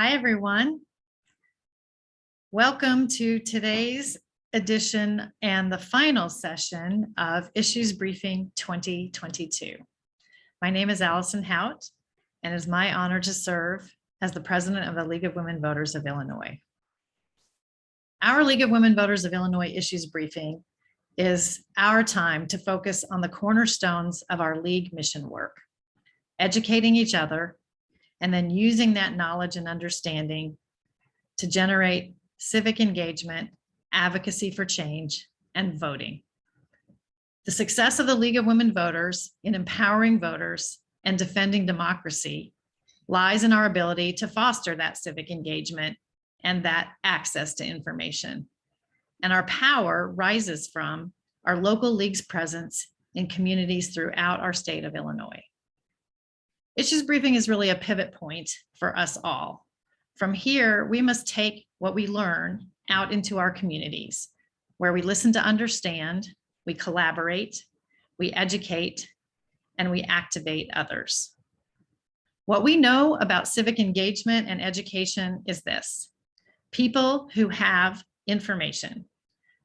Hi, everyone. Welcome to today's edition and the final session of Issues Briefing 2022. My name is Allison Hout, and it is my honor to serve as the president of the League of Women Voters of Illinois. Our League of Women Voters of Illinois Issues Briefing is our time to focus on the cornerstones of our league mission work, educating each other, and then using that knowledge and understanding to generate civic engagement, advocacy for change, and voting. The success of the League of Women Voters in empowering voters and defending democracy lies in our ability to foster that civic engagement and that access to information. And our power rises from our local league's presence in communities throughout our state of Illinois. Issues Briefing is really a pivot point for us all. From here, we must take what we learn out into our communities, where we listen to understand, we collaborate, we educate, and we activate others. What we know about civic engagement and education is this: people who have information,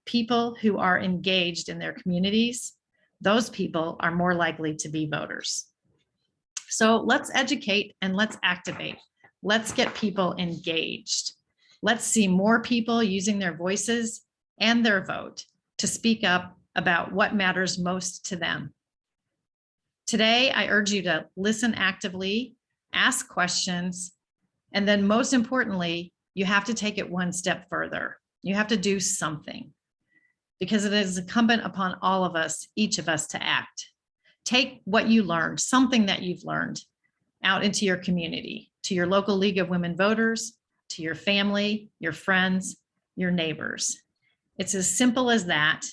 people who are engaged in their communities, those people are more likely to be voters. So let's educate and let's activate. Let's get people engaged. Let's see more people using their voices and their vote to speak up about what matters most to them. Today, I urge you to listen actively, ask questions, and then most importantly, you have to take it one step further. You have to do something, because it is incumbent upon all of us, each of us, to act. Take what you learned, something that you've learned, out into your community, to your local League of Women Voters, to your family, your friends, your neighbors. It's as simple as that.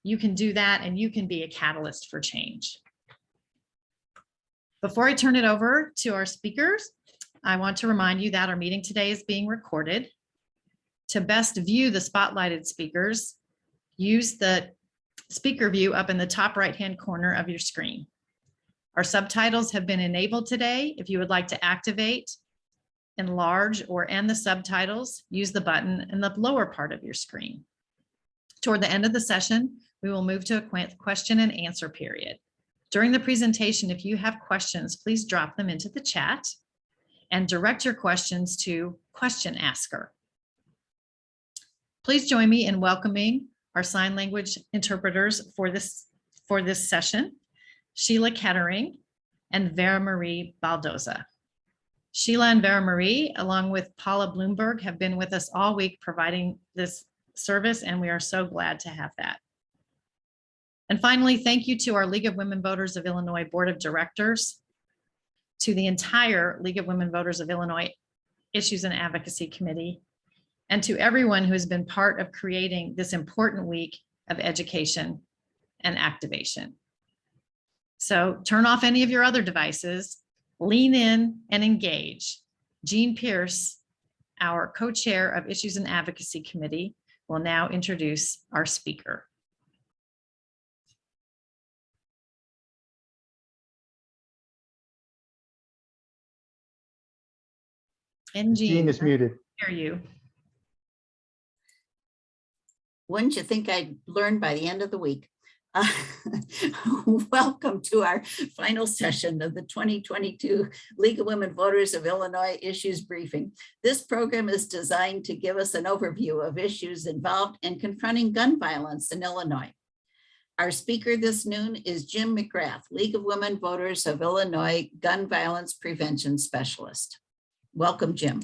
You can do that, and you can be a catalyst for change. Before I turn it over to our speakers, I want to remind you that our meeting today is being recorded. To best view the spotlighted speakers, use the speaker view up in the top right-hand corner of your screen. Our subtitles have been enabled today. If you would like to activate, enlarge, or end the subtitles, use the button in the lower part of your screen. Toward the end of the session, we will move to a question and answer period. During the presentation, if you have questions, please drop them into the chat and direct your questions to Question Asker. Please join me in welcoming our sign language interpreters for this session, Sheila Kettering and Vera Marie Baldoza. Sheila and Vera Marie, along with Paula Bloomberg, have been with us all week providing this service, and we are so glad to have that. And finally, thank you to our League of Women Voters of Illinois Board of Directors, to the entire League of Women Voters of Illinois Issues and Advocacy Committee, and to everyone who has been part of creating this important week of education and activation. So turn off any of your other devices, lean in and engage. Jean Pierce, our co-chair of Issues and Advocacy Committee, will now introduce our speaker. And Jean is muted. Hear you. Wouldn't you think I'd learn by the end of the week? Welcome to our final session of the 2022 League of Women Voters of Illinois Issues Briefing. This program is designed to give us an overview of issues involved in confronting gun violence in Illinois. Our speaker this noon is Jim McGrath, League of Women Voters of Illinois Gun Violence Prevention Specialist. Welcome, Jim.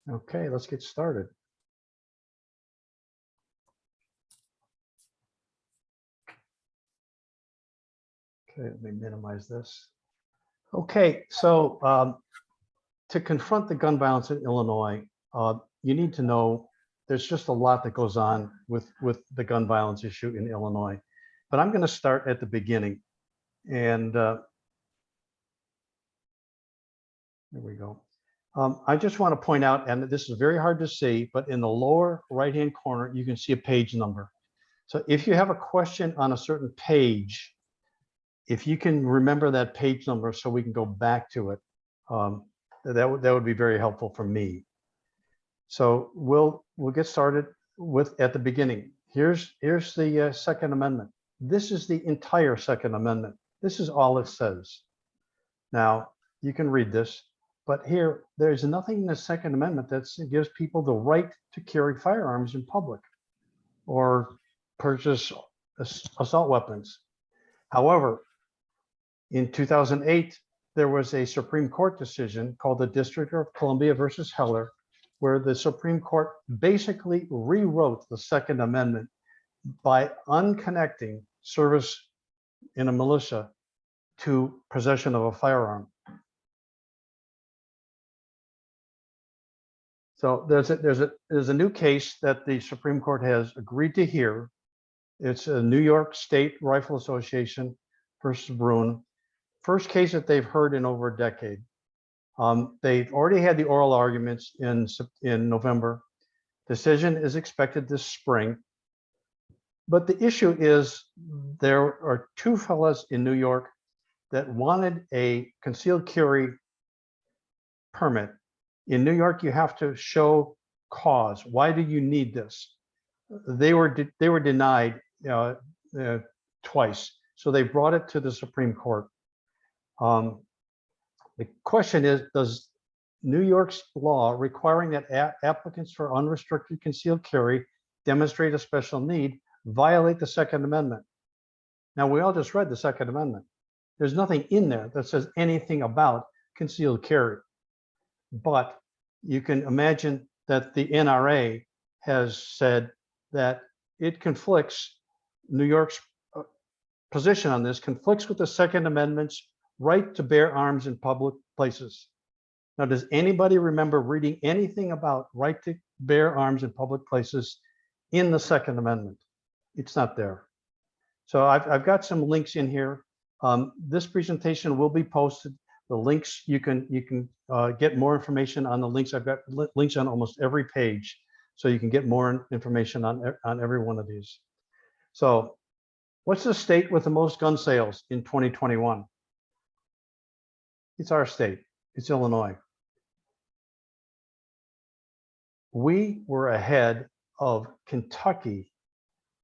Okay, let's get started. Okay, let me minimize this. Okay, so to confront the gun violence in Illinois, you need to know there's just a lot that goes on with the gun violence issue in Illinois. But I'm going to start at the beginning. And there we go. I just want to point out, and this is very hard to see, but in the lower right-hand corner, you can see a page number. So if you have a question on a certain page, if you can remember that page number so we can go back to it, that would be very helpful for me. So we'll get started with at the beginning. Here's the Second Amendment. This is the entire Second Amendment. This is all it says. Now you can read this, but here there's nothing in the Second Amendment that gives people the right to carry firearms in public or purchase assault weapons. However, in 2008, there was a Supreme Court decision called the District of Columbia versus Heller, where the Supreme Court basically rewrote the Second Amendment by unconnecting service in a militia to possession of a firearm. So there's a new case that the Supreme Court has agreed to hear. It's a New York State Rifle Association versus Bruin. First case that they've heard in over a decade. They've already had the oral arguments in November. Decision is expected this spring. But the issue is there are two fellas in New York that wanted a concealed carry permit. In New York, you have to show cause. Why do you need this? They were denied twice. So they brought it to the Supreme Court. The question is, does New York's law requiring that applicants for unrestricted concealed carry demonstrate a special need violate the Second Amendment? Now, we all just read the Second Amendment. There's nothing in there that says anything about concealed carry. But you can imagine that the NRA has said that it conflicts, New York's position on this conflicts with the Second Amendment's right to bear arms in public places. Now, does anybody remember reading anything about right to bear arms in public places in the Second Amendment? It's not there. So I've got some links in here. This presentation will be posted. The links, you can get more information on the links. I've got links on almost every page, so you can get more information on every one of these. So what's the state with the most gun sales in 2021? It's our state. It's Illinois. We were ahead of Kentucky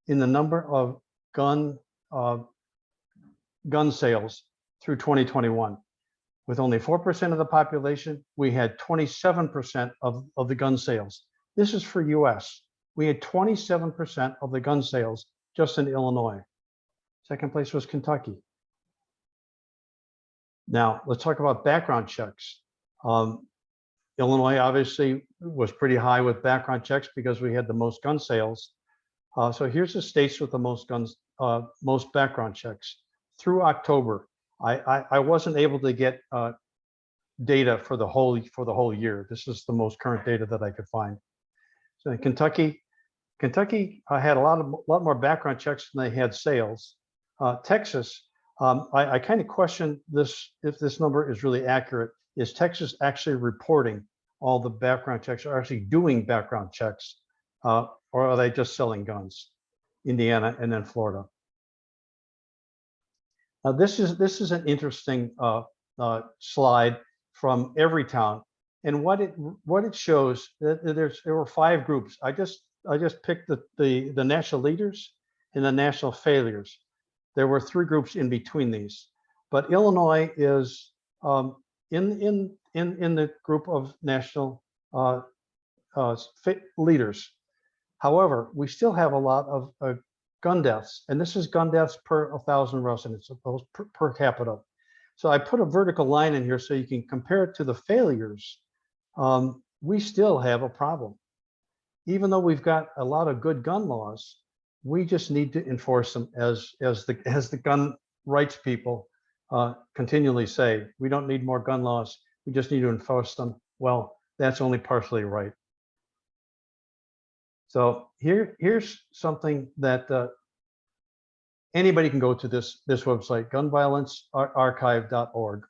in the number of gun sales through 2021. With only 4% of the population, we had 27% of the gun sales. This is for US. We had 27% of the gun sales just in Illinois. Second place was Kentucky. Now, let's talk about background checks. Illinois obviously was pretty high with background checks because we had the most gun sales. So here's the states with the most most background checks through October. I wasn't able to get data for the whole year. This is the most current data that I could find. So in Kentucky had a lot more background checks than they had sales. Texas, I kind of question this, if this number is really accurate. Is Texas actually reporting all the background checks, or actually doing background checks, or are they just selling guns? Indiana and then Florida. Now this is an interesting slide from Everytown, and what it shows that there were 5 groups. I just picked the national leaders and the national failures. There were 3 groups in between these, but Illinois is in the group of national leaders. However, we still have a lot of gun deaths, and this is gun deaths per 1,000 residents per capita. So I put a vertical line in here so you can compare it to the failures. We still have a problem. Even though we've got a lot of good gun laws, we just need to enforce them, as the gun rights people continually say. We don't need more gun laws. We just need to enforce them. Well, that's only partially right. So here's something that anybody can go to this website, gunviolencearchive.org.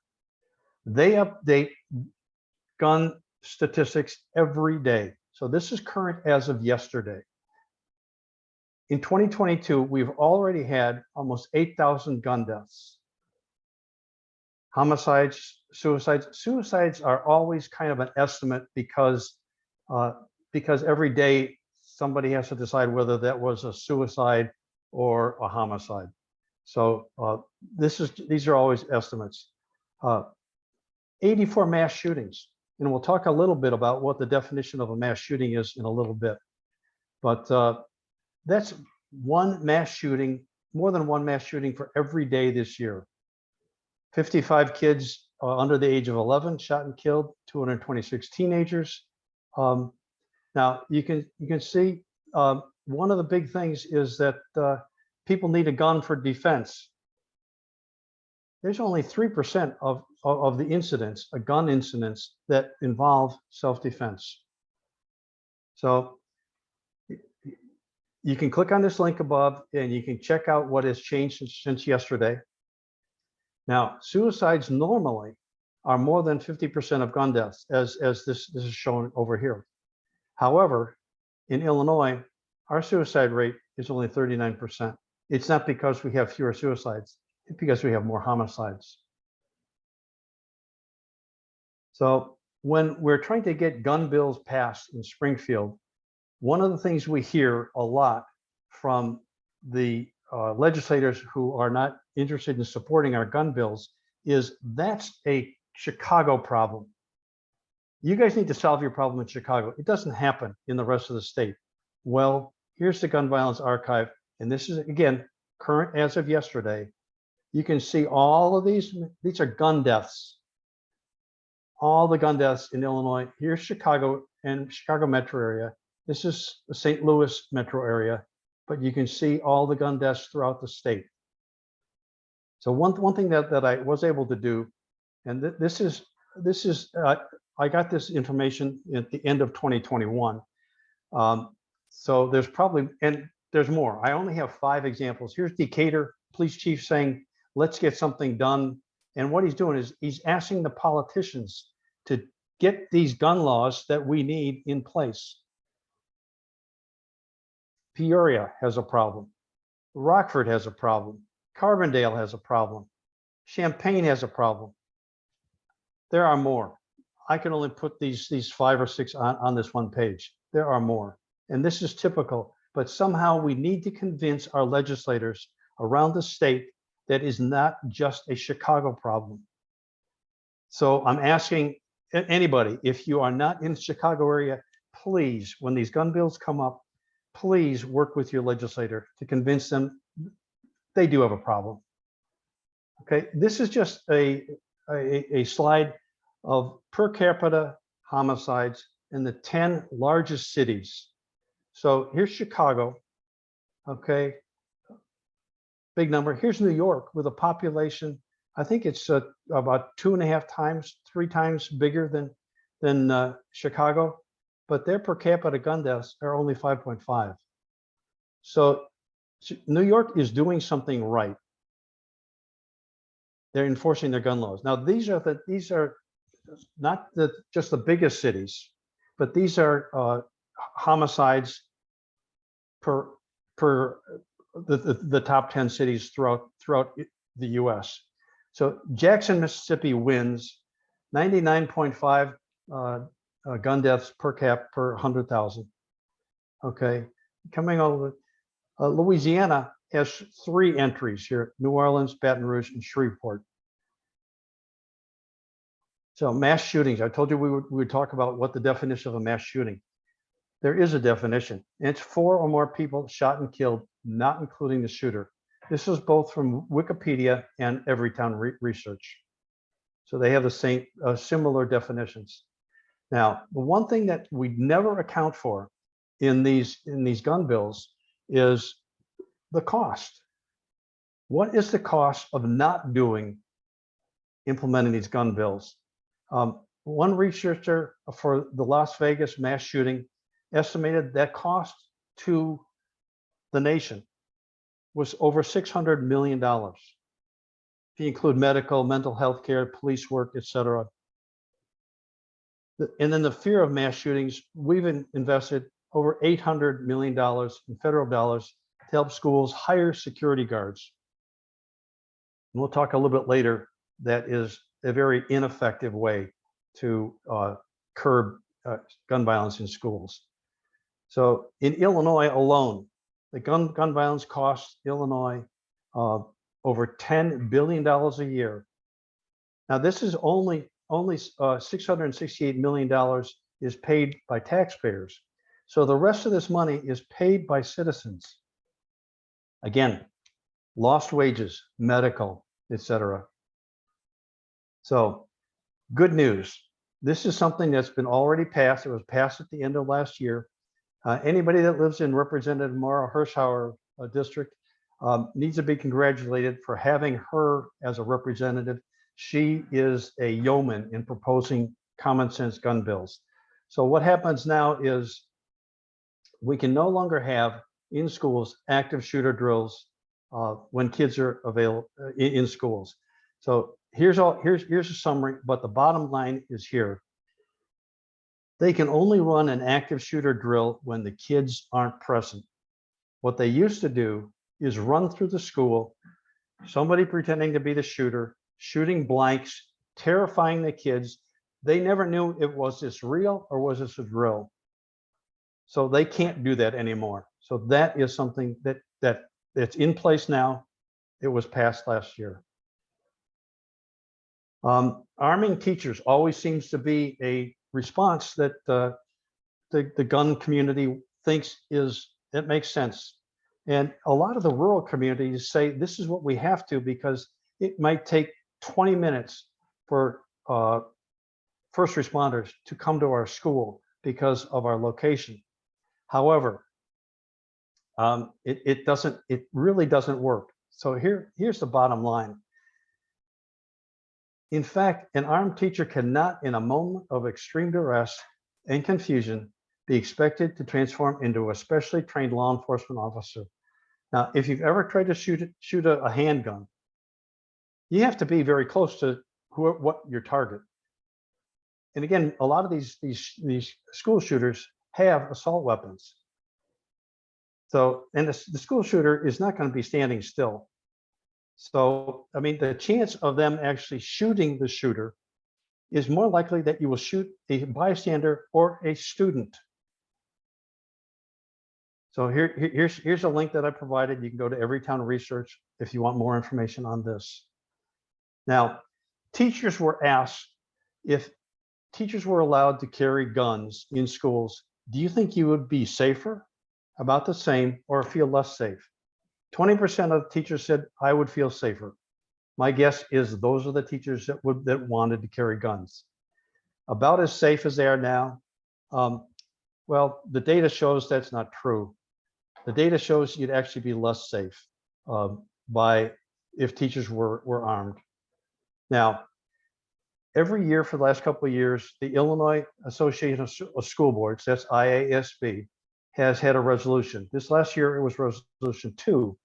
They update gun statistics every day. So this is current as of yesterday. In 2022, we've already had almost 8,000 gun deaths. Homicides suicides. Suicides are always kind of an estimate because every day somebody has to decide whether that was a suicide or a homicide. So these are always estimates. 84 mass shootings, and we'll talk a little bit about what the definition of a mass shooting is in a little bit. But that's one mass shooting, more than one mass shooting for every day this year. 55 kids under the age of 11 shot and killed, 226 teenagers. Now you can see one of the big things is that people need a gun for defense. There's only 3% of the incidents, gun incidents, that involve self-defense. So you can click on this link above and you can check out what has changed since yesterday. Now, suicides normally are more than 50% of gun deaths, as this is shown over here. However, in Illinois, our suicide rate is only 39%. It's not because we have fewer suicides, it's because we have more homicides. So when we're trying to get gun bills passed in Springfield, one of the things we hear a lot from the legislators who are not interested in supporting our gun bills is that's a Chicago problem. You guys need to solve your problem in Chicago. It doesn't happen in the rest of the state. Well, here's the Gun Violence Archive. And this is, again, current as of yesterday. You can see all of these are gun deaths. All the gun deaths in Illinois. Here's Chicago and Chicago metro area. This is the St. Louis metro area, but you can see all the gun deaths throughout the state. So one thing that I was able to do, and this is I got this information at the end of 2021. So there's probably, and there's more. I only have 5 examples. Here's Decatur police chief saying, let's get something done. And what he's doing is he's asking the politicians to get these gun laws that we need in place. Peoria has a problem. Rockford has a problem. Carbondale has a problem. Champaign has a problem. There are more. I can only put these 5 or 6 on this one page. There are more. And this is typical, but somehow we need to convince our legislators around the state that is not just a Chicago problem. So I'm asking anybody, if you are not in the Chicago area, please, when these gun bills come up, please work with your legislator to convince them they do have a problem. Okay, this is just a slide of per capita homicides in the 10 largest cities. So here's Chicago, okay, big number. Here's New York with a population, I think it's about 2.5 times, 3 times bigger than Chicago, but their per capita gun deaths are only 5.5. So New York is doing something right. They're enforcing their gun laws. Now these are not just the biggest cities, but these are homicides per the top 10 cities throughout the US. So Jackson, Mississippi wins 99.5 gun deaths per cap per 100,000. Okay, coming over, Louisiana has 3 entries here: New Orleans, Baton Rouge, and Shreveport. So mass shootings, I told you we would talk about what the definition of a mass shooting. There is a definition. It's 4 or more people shot and killed, not including the shooter. This is both from Wikipedia and Everytown Research. So they have the same similar definitions. Now, the one thing that we never account for in these gun bills is the cost. What is the cost of not implementing these gun bills? One researcher for the Las Vegas mass shooting estimated that cost to the nation was over $600 million. If you include medical, mental health care, police work, etc. And then the fear of mass shootings, we've invested over $800 million in federal dollars to help schools hire security guards. And we'll talk a little bit later, that a very ineffective way to curb gun violence in schools. So in Illinois alone, the gun violence costs Illinois over $10 billion a year. Now, this is only $668 million is paid by taxpayers. So the rest of this money is paid by citizens. Again, lost wages, medical, etc. So good news. This is something that's been already passed. It was passed at the end of last year. Anybody that lives in Representative Maura Hirschauer district needs to be congratulated for having her as a representative. She is a yeoman in proposing common sense gun bills. So what happens now is we can no longer have in schools active shooter drills when kids are available in schools. So here's a summary, but the bottom line is here. They can only run an active shooter drill when the kids aren't present. What they used to do is run through the school, somebody pretending to be the shooter, shooting blanks, terrifying the kids. They never knew was this real or was this a drill. So they can't do that anymore. So that is something that's in place now. It was passed last year. Arming teachers always seems to be a response that the gun community thinks it makes sense. And a lot of the rural communities say this is what we have to, because it might take 20 minutes for first responders to come to our school because of our location. However, it really doesn't work. So here's the bottom line. In fact, an armed teacher cannot, in a moment of extreme duress and confusion, be expected to transform into a specially trained law enforcement officer. Now, if you've ever tried to shoot a handgun, you have to be very close to what your target. And again, a lot of these school shooters have assault weapons. So, and the school shooter is not going to be standing still. So, I mean, the chance of them actually shooting the shooter is more likely that you will shoot a bystander or a student. So here's a link that I provided. You can go to Everytown Research if you want more information on this. Now, teachers were asked if teachers were allowed to carry guns in schools, do you think you would be safer, about the same, or feel less safe? 20% of teachers said, I would feel safer. My guess is those are the teachers that wanted to carry guns. About as safe as they are now, well, the data shows that's not true. The data shows you'd actually be less safe if teachers were armed. Now, every year for the last couple of years, the Illinois Association of School Boards, that's IASB, has had a resolution. This last year, it was resolution 2.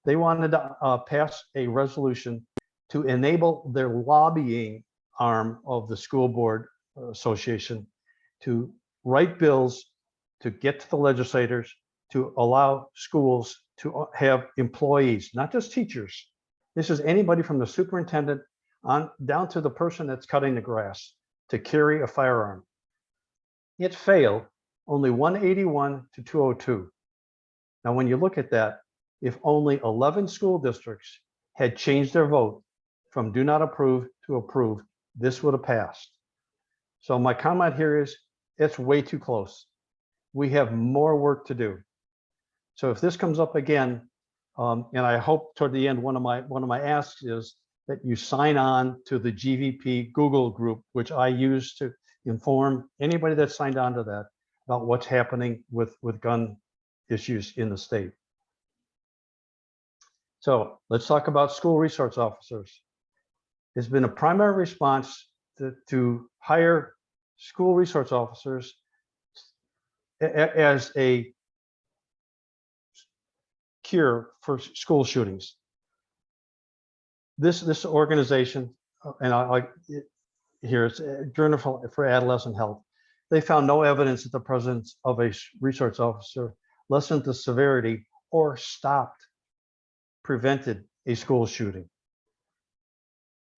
They wanted to pass a resolution to enable their lobbying arm of the school board association to write bills to get to the legislators to allow schools to have employees, not just teachers. This is anybody from the superintendent on down to the person that's cutting the grass to carry a firearm. It failed, only 181 to 202. Now, when you look at that, if only 11 school districts had changed their vote from do not approve to approve, this would have passed. So my comment here is it's way too close. We have more work to do. So if this comes up again, and I hope toward the end, one of my asks is that you sign on to the GVP Google group, which I use to inform anybody that signed on to that about what's happening with gun issues in the state. So let's talk about school resource officers. It's been a primary response to hire school resource officers as a cure for school shootings. This organization, and here it's Journal for Adolescent Health. They found no evidence that the presence of a resource officer lessened the severity or prevented a school shooting.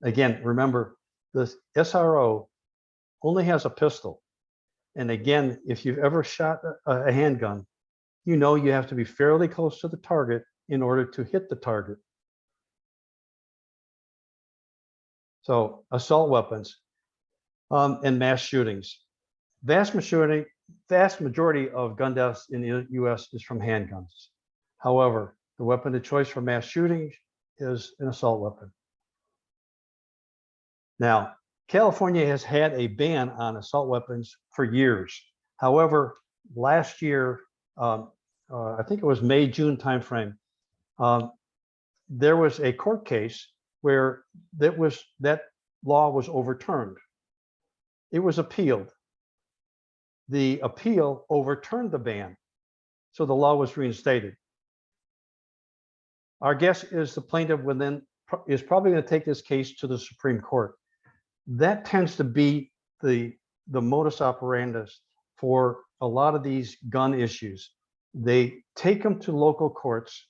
Again, remember, the SRO only has a pistol. And again, if you've ever shot a handgun, you know you have to be fairly close to the target in order to hit the target. So assault weapons and mass shootings. Vast majority of gun deaths in the US is from handguns. However, the weapon of choice for mass shootings is an assault weapon. Now, California has had a ban on assault weapons for years. However, last year, I think it was May, June timeframe, there was a court case where that law was overturned. It was appealed. The appeal overturned the ban, so the law was reinstated. Our guess is the plaintiff is probably going to take this case to the Supreme Court. That tends to be the modus operandi for a lot of these gun issues. They take them to local courts,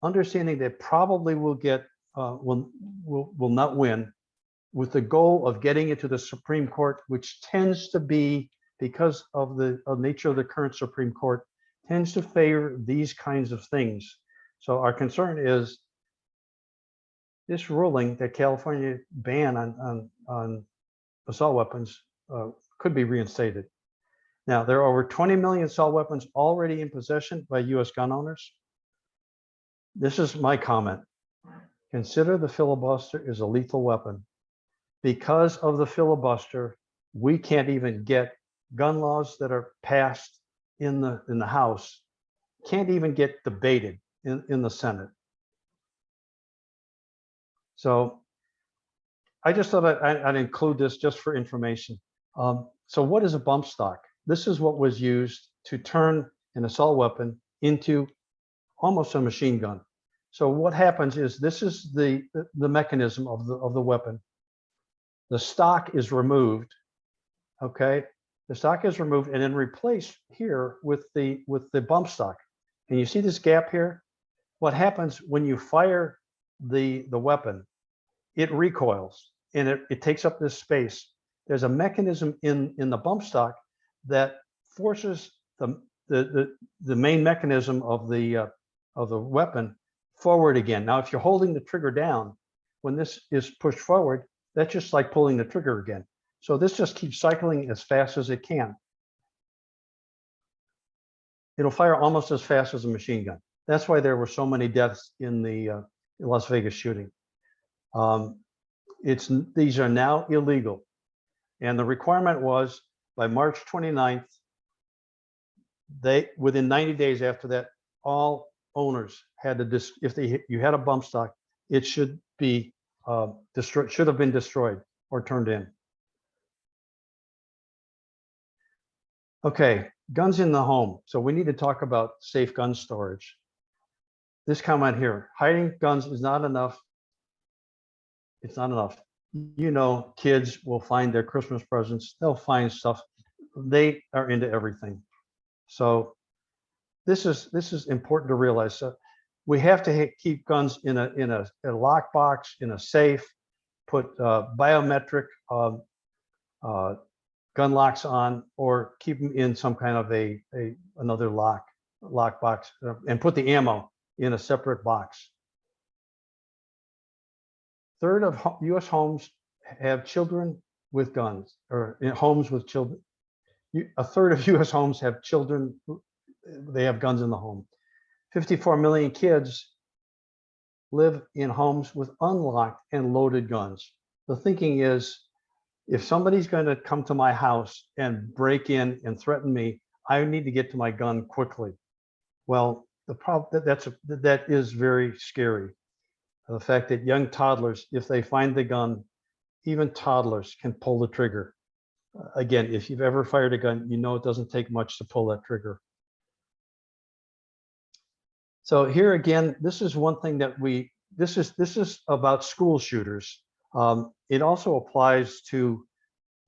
understanding they probably will not win, with the goal of getting it to the Supreme Court, which tends to be, because of the nature of the current Supreme Court, tends to favor these kinds of things. So our concern is this ruling that California ban on assault weapons could be reinstated. Now, there are over 20 million assault weapons already in possession by US gun owners. This is my comment. Consider the filibuster is a lethal weapon. Because of the filibuster, we can't even get gun laws that are passed in the House, can't even get debated in the Senate. So I just thought I'd include this just for information. So what is a bump stock? This is what was used to turn an assault weapon into almost a machine gun. So what happens is, this is the mechanism of the weapon. The stock is removed, okay? The stock is removed and then replaced here with the bump stock. And you see this gap here? What happens when you fire the weapon? It recoils and it takes up this space. There's a mechanism in the bump stock that forces the main mechanism of the weapon forward again. Now, if you're holding the trigger down, when this is pushed forward, that's just like pulling the trigger again. So this just keeps cycling as fast as it can. It'll fire almost as fast as a machine gun. That's why there were so many deaths in the Las Vegas shooting. These are now illegal. And the requirement was by March 29th, within 90 days after that, all owners had to, you had a bump stock, it should be destroyed, should have been destroyed or turned in. Okay, guns in the home. So we need to talk about safe gun storage. This comment here, hiding guns is not enough. It's not enough. You know, kids will find their Christmas presents. They'll find stuff. They are into everything. So this is important to realize. So we have to keep guns in a lockbox, in a safe, put biometric gun locks on, or keep them in some kind of another lockbox, and put the ammo in a separate box. Third of U.S. homes have children with guns, or in homes with children. A third of U.S. homes have children, they have guns in the home. 54 million kids live in homes with unlocked and loaded guns. The thinking is, if somebody's going to come to my house and break in and threaten me, I need to get to my gun quickly. Well, the problem that is very scary. The fact that young toddlers, if they find the gun, even toddlers can pull the trigger. Again, if you've ever fired a gun, you know it doesn't take much to pull that trigger. So here again, this is one thing that this is about school shooters. It also applies to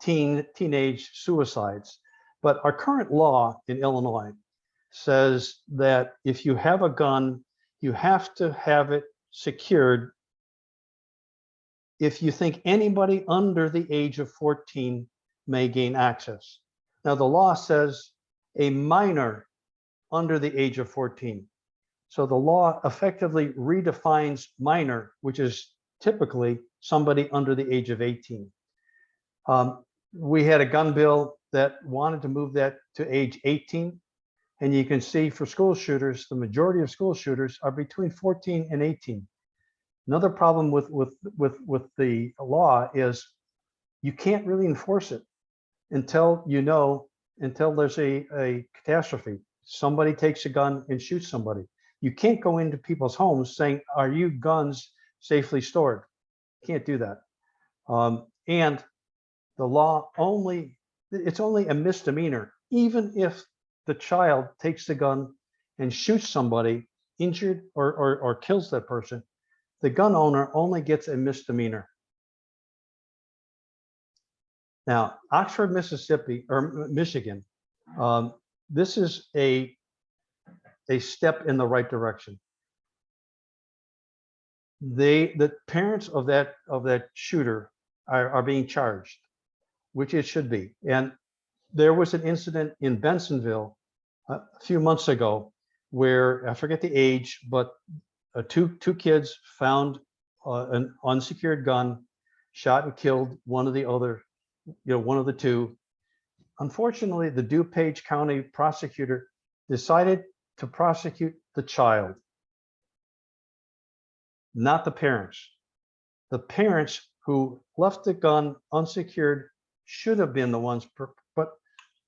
teenage suicides. But our current law in Illinois says that if you have a gun, you have to have it secured if you think anybody under the age of 14 may gain access. Now, the law says a minor under the age of 14. So the law effectively redefines minor, which is typically somebody under the age of 18. We had a gun bill that wanted to move that to age 18. And you can see for school shooters, the majority of school shooters are between 14 and 18. Another problem with the law is you can't really enforce it until there's a catastrophe. Somebody takes a gun and shoots somebody. You can't go into people's homes saying, are you guns safely stored? Can't do that. And the law it's only a misdemeanor, even if the child takes the gun and shoots somebody, injured or kills that person. The gun owner only gets a misdemeanor. Now, Oxford, Mississippi, or Michigan, this is a step in the right direction. The parents of that shooter are being charged, which it should be. And there was an incident in Bensonville a few months ago where, I forget the age, but two kids found an unsecured gun, shot and killed one of the two. Unfortunately, the DuPage County prosecutor decided to prosecute the child, not the parents. The parents who left the gun unsecured should have been the ones, but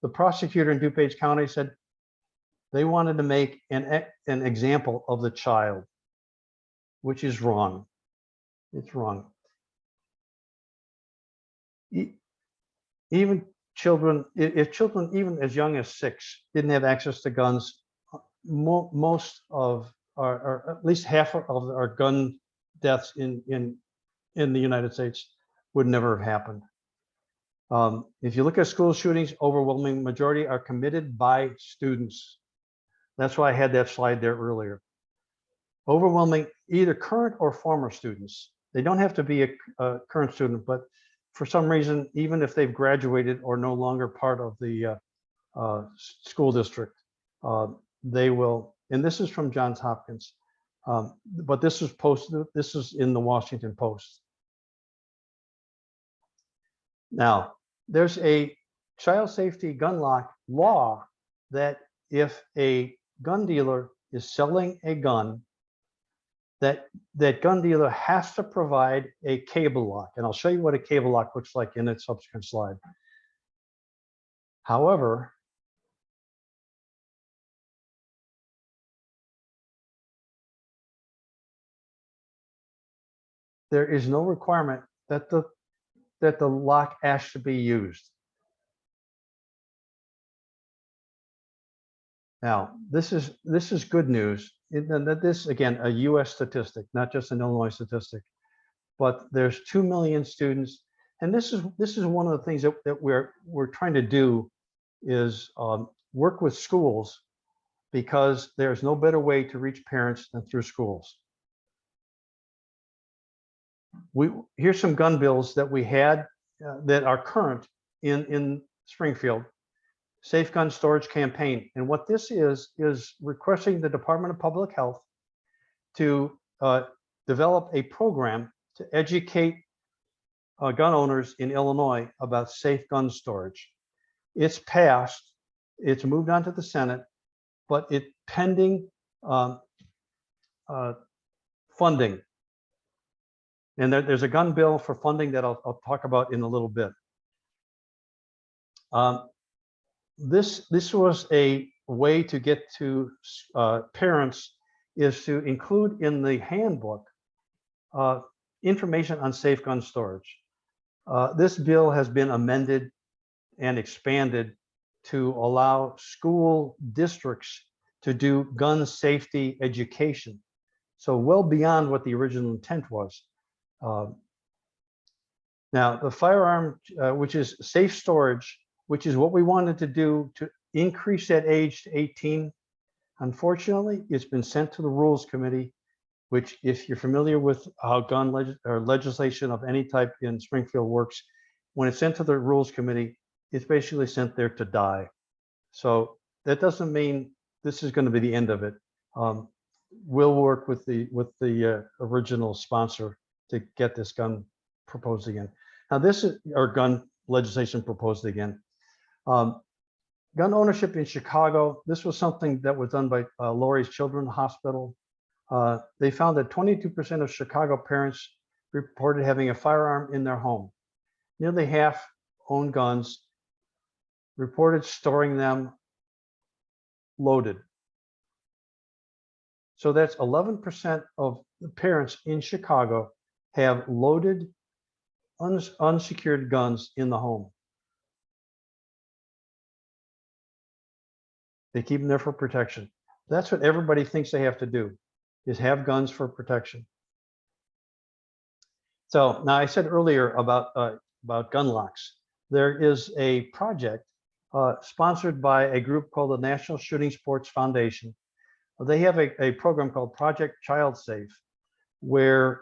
the prosecutor in DuPage County said they wanted to make an example of the child, which is wrong. It's wrong. Even children, if children even as young as 6 didn't have access to guns, most of or at least half of our gun deaths in the United States would never have happened. If you look at school shootings, overwhelming majority are committed by students. That's why I had that slide there earlier. Overwhelming, either current or former students. They don't have to be a current student, but for some reason, even if they've graduated or no longer part of the school district, they will, and this is from Johns Hopkins, but this was posted, this is in the Washington Post. Now, there's a child safety gun law that if a gun dealer is selling a gun, that gun dealer has to provide a cable lock. And I'll show you what a cable lock looks like in a subsequent slide. However, there is no requirement that the lock has to be used. Now, this is good news. This, again, a US statistic, not just an Illinois statistic, but there's 2 million students. And this is one of the things that we're trying to do is work with schools, because there's no better way to reach parents than through schools. Here's some gun bills that we had that are current in Springfield. Safe Gun Storage Campaign. And what this is requesting the Department of Public Health to develop a program to educate gun owners in Illinois about safe gun storage. It's passed, it's moved on to the Senate, but it's pending funding. And there's a gun bill for funding that I'll talk about in a little bit. This was a way to get to parents, is to include in the handbook information on safe gun storage. This bill has been amended and expanded to allow school districts to do gun safety education. So well beyond what the original intent was. Now, the firearm, which is safe storage, which is what we wanted to do to increase that age to 18. Unfortunately, it's been sent to the Rules Committee which if you're familiar with how or legislation of any type in Springfield works, when it's sent to the Rules Committee, it's basically sent there to die. So that doesn't mean this is going to be the end of it. We'll work with the original sponsor to get this gun proposed again. Now this is our gun legislation proposed again. Gun ownership in Chicago. This was something that was done by Laurie's Children's Hospital. They found that 22% of Chicago parents reported having a firearm in their home. Nearly half own guns, reported storing them loaded. So that's 11% of the parents in Chicago have loaded unsecured guns in the home. They keep them there for protection. That's what everybody thinks they have to do, is have guns for protection. So now I said earlier about gun locks. There is a project sponsored by a group called the National Shooting Sports Foundation. They have a program called Project Child Safe, where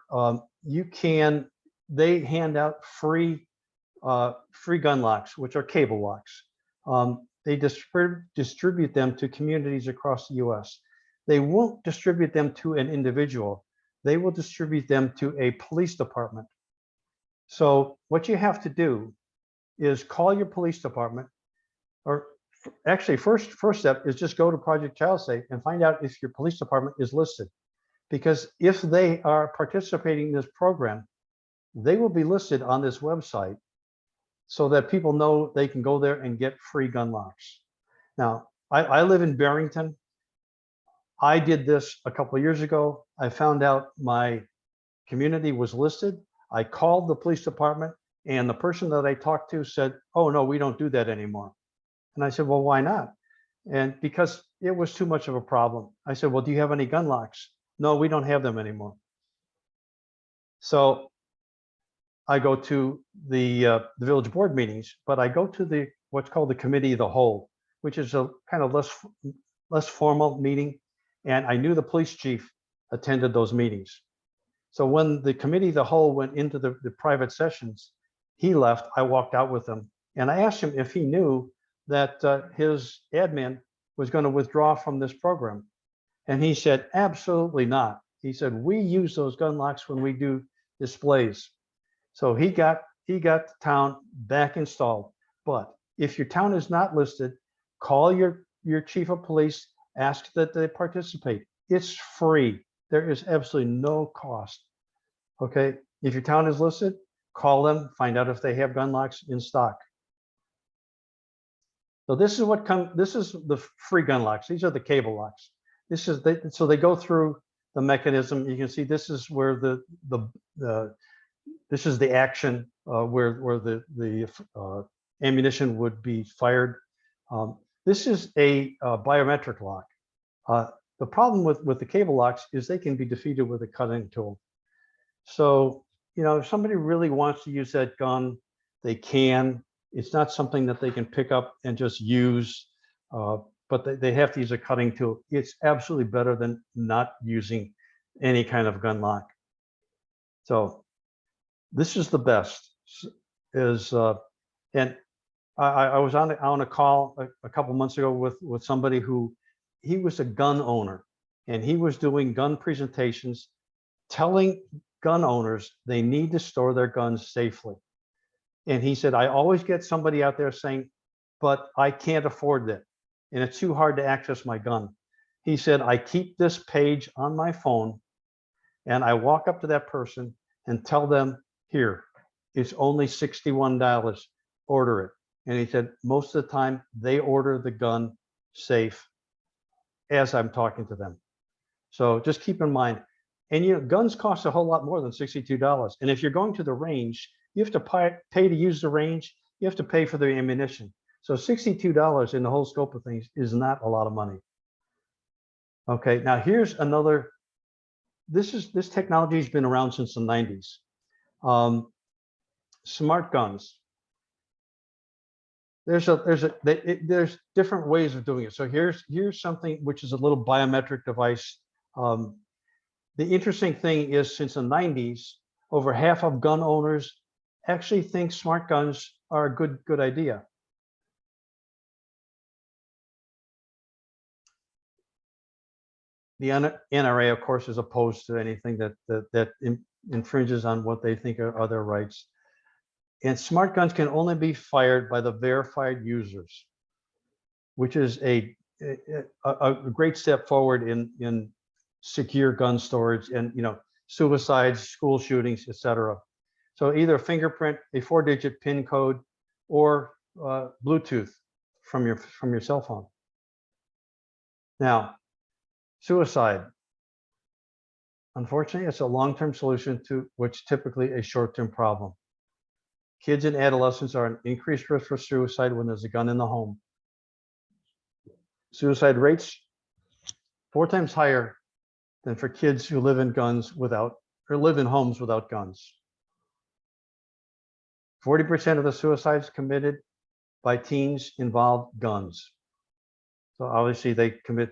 they hand out free gun locks, which are cable locks. They distribute them to communities across the US. They won't distribute them to an individual. They will distribute them to a police department. So what you have to do is call your police department, or actually first step is just go to Project Child Safe and find out if your police department is listed. Because if they are participating in this program, they will be listed on this website so that people know they can go there and get free gun locks. Now, I live in Barrington. I did this a couple of years ago. I found out my community was listed. I called the police department, and the person that I talked to said, "Oh, no, we don't do that anymore." And I said, "Well, why not?" And because it was too much of a problem. I said, "Well, do you have any gun locks?" "No, we don't have them anymore." So I go to the village board meetings, but I go to what's called the Committee of the Whole, which is a kind of less formal meeting. And I knew the police chief attended those meetings. So when the Committee of the Whole went into the private sessions, he left. I walked out with him, and I asked him if he knew that his admin was going to withdraw from this program. And he said, "Absolutely not." He said, "We use those gun locks when we do displays." So he got the town back installed. But if your town is not listed, call your chief of police, ask that they participate. It's free. There is absolutely no cost. Okay, if your town is listed, call them, find out if they have gun locks in stock. So this is the free gun locks. These are the cable locks. So they go through the mechanism. You can see this is where this is the action where the ammunition would be fired. This is a biometric lock. The problem with the cable locks is they can be defeated with a cutting tool. So, if somebody really wants to use that gun, they can. It's not something that they can pick up and just use, but they have to use a cutting tool. It's absolutely better than not using any kind of gun lock. So this is the best. And I was on a call a couple months ago with somebody who, he was a gun owner, and he was doing gun presentations, telling gun owners they need to store their guns safely. And he said, "I always get somebody out there saying, but I can't afford it, and it's too hard to access my gun." He said, "I keep this page on my phone, and I walk up to that person and tell them, here, it's only $61, order it." And he said, most of the time they order the gun safe as I'm talking to them. So just keep in mind, and guns cost a whole lot more than $62. And if you're going to the range, you have to pay to use the range. You have to pay for the ammunition. So $62 in the whole scope of things is not a lot of money. Okay, now here's another. This technology has been around since the 90s. Smart guns. There's different ways of doing it. So here's something which is a little biometric device. The interesting thing is, since the 90s, over half of gun owners actually think smart guns are a good idea. The NRA, of course, is opposed to anything that infringes on what they think are their rights. And smart guns can only be fired by the verified users, which is a great step forward in secure gun storage and, you know, suicides, school shootings, etc. So either fingerprint, a 4-digit PIN code, or Bluetooth from your cell phone. Now, suicide. Unfortunately, it's a long-term solution to which typically a short-term problem. Kids and adolescents are at increased risk for suicide when there's a gun in the home. Suicide rates 4 times higher than for kids who live in live in homes without guns. 40% of the suicides committed by teens involve guns. So obviously they commit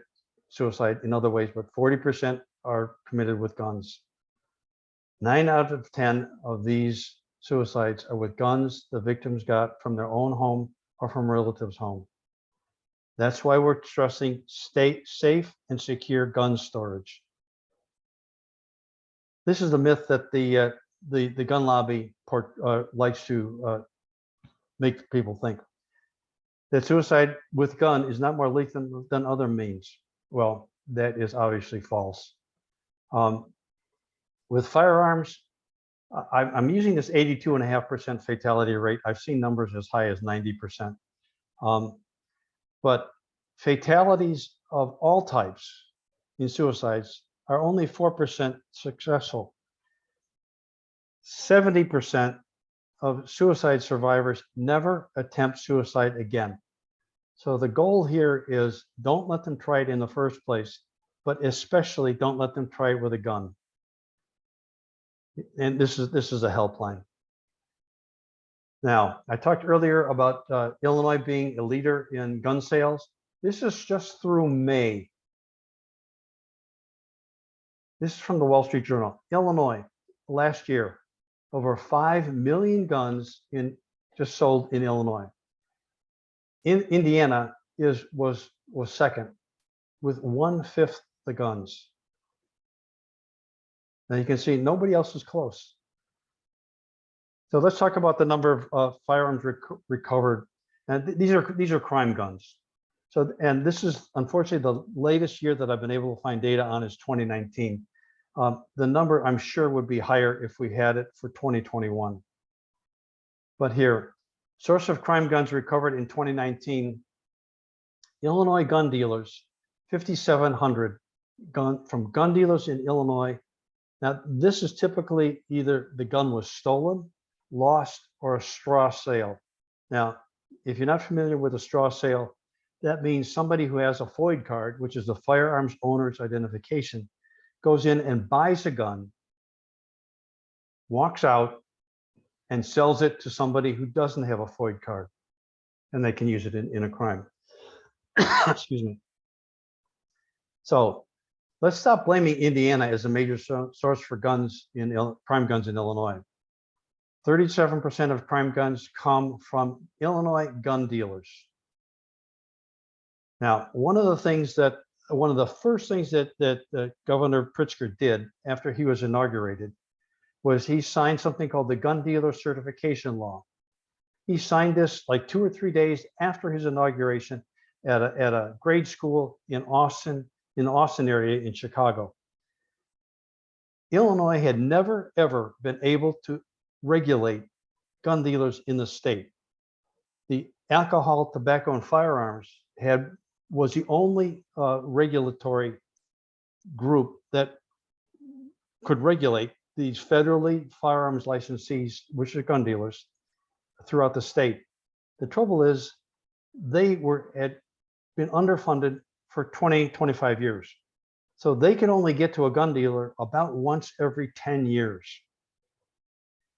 suicide in other ways, but 40% are committed with guns. 9 out of 10 of these suicides are with guns the victims got from their own home or from relatives' home. That's why we're stressing safe and secure gun storage. This is the myth that the gun lobby likes to make people think, that suicide with gun is not more lethal than other means. Well, that is obviously false. With firearms, I'm using this 82.5% fatality rate. I've seen numbers as high as 90%. But fatalities of all types in suicides are only 4% successful. 70% of suicide survivors never attempt suicide again. So the goal here is, don't let them try it in the first place, but especially don't let them try it with a gun. And this is a helpline. Now, I talked earlier about Illinois being a leader in gun sales. This is just through May. This is from the Wall Street Journal. Illinois, last year, over 5 million guns just sold in Illinois. Indiana was second, with 1/5 the guns. Now you can see nobody else is close. So let's talk about the number of firearms recovered. And these are crime guns. So, and this is unfortunately the latest year that I've been able to find data on is 2019. The number I'm sure would be higher if we had it for 2021. But here, source of crime guns recovered in 2019, Illinois gun dealers, 5,700 from gun dealers in Illinois. Now, this is typically either the gun was stolen, lost, or a straw sale. Now, if you're not familiar with a straw sale, that means somebody who has a FOID card, which is the firearms owner's identification, goes in and buys a gun, walks out, and sells it to somebody who doesn't have a FOID card, and they can use it in a crime. Excuse me. So let's stop blaming Indiana as a major source for guns crime guns in Illinois. 37% of crime guns come from Illinois gun dealers. Now, one of the first things that Governor Pritzker did after he was inaugurated was he signed something called the Gun Dealer Certification Law. He signed this like 2 or 3 days after his inauguration at a grade school in the Austin area in Chicago. Illinois had never, ever been able to regulate gun dealers in the state. The Alcohol, Tobacco, and Firearms was the only regulatory group that could regulate these federally firearms licensees, which are gun dealers, throughout the state. The trouble is, they had been underfunded for 20, 25 years. So they can only get to a gun dealer about once every 10 years.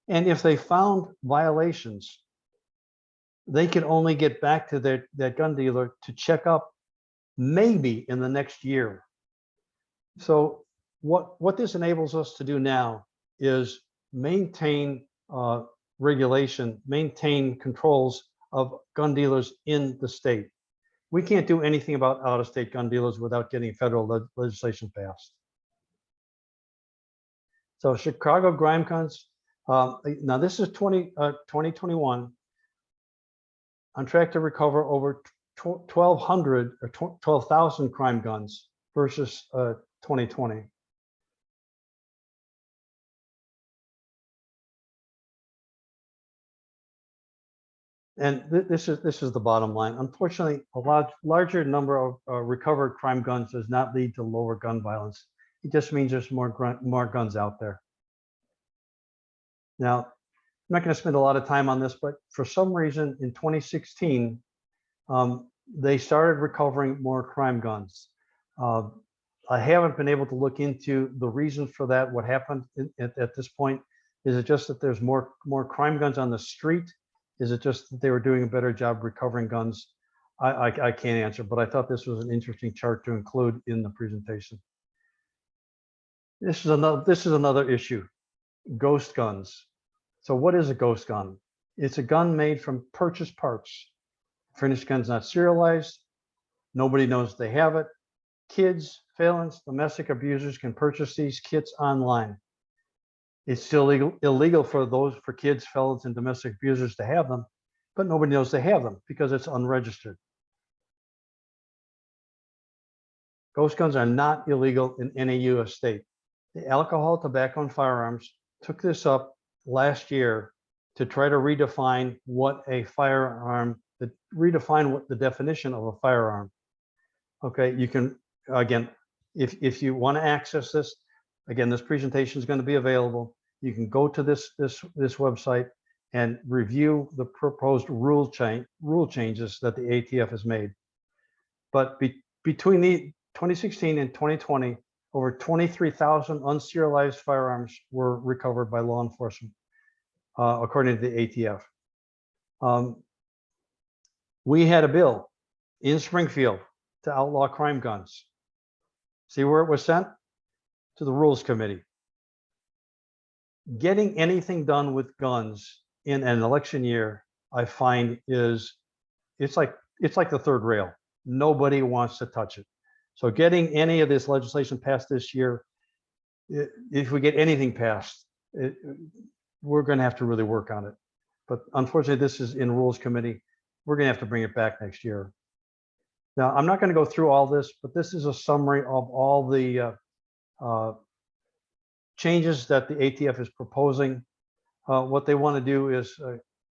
And if they found violations, they could only get back to that gun dealer to check up maybe in the next year. So what this enables us to do now is maintain regulation, maintain controls of gun dealers in the state. We can't do anything about out-of-state gun dealers without getting federal legislation passed. So Chicago Grime Guns, now this is 2021, on track to recover over 1,200 or 12,000 crime guns versus 2020. And this is the bottom line. Unfortunately, a larger number of recovered crime guns does not lead to lower gun violence. It just means there's more guns out there. Now, I'm not going to spend a lot of time on this, but for some reason in 2016, they started recovering more crime guns. I haven't been able to look into the reason for that. What happened at this point? Is it just that there's more crime guns on the street? Is it just that they were doing a better job recovering guns? I can't answer, but I thought this was an interesting chart to include in the presentation. This is another issue, ghost guns. So what is a ghost gun? It's a gun made from purchased parts. Finished gun's not serialized. Nobody knows they have it. Kids, felons, domestic abusers can purchase these kits online. It's still illegal for kids, felons, and domestic abusers to have them, but nobody knows they have them because it's unregistered. Ghost guns are not illegal in any U.S. state. The Alcohol, Tobacco, and Firearms took this up last year to try to redefine what a firearm, redefine what the definition of a firearm. Okay, you can, again, if you want to access this, again, this presentation is going to be available. You can go to this website and review the proposed rule changes that the ATF has made. But between the 2016 and 2020, over 23,000 unserialized firearms were recovered by law enforcement, according to the ATF. We had a bill in Springfield to outlaw crime guns. See where it was sent? To the Rules Committee. Getting anything done with guns in an election year, I find it's like the third rail. Nobody wants to touch it. So getting any of this legislation passed this year, if we get anything passed, we're going to have to really work on it. But unfortunately, this is in Rules Committee. We're going to have to bring it back next year. Now, I'm not going to go through all this, but this is a summary of all the changes that the ATF is proposing. What they want to do is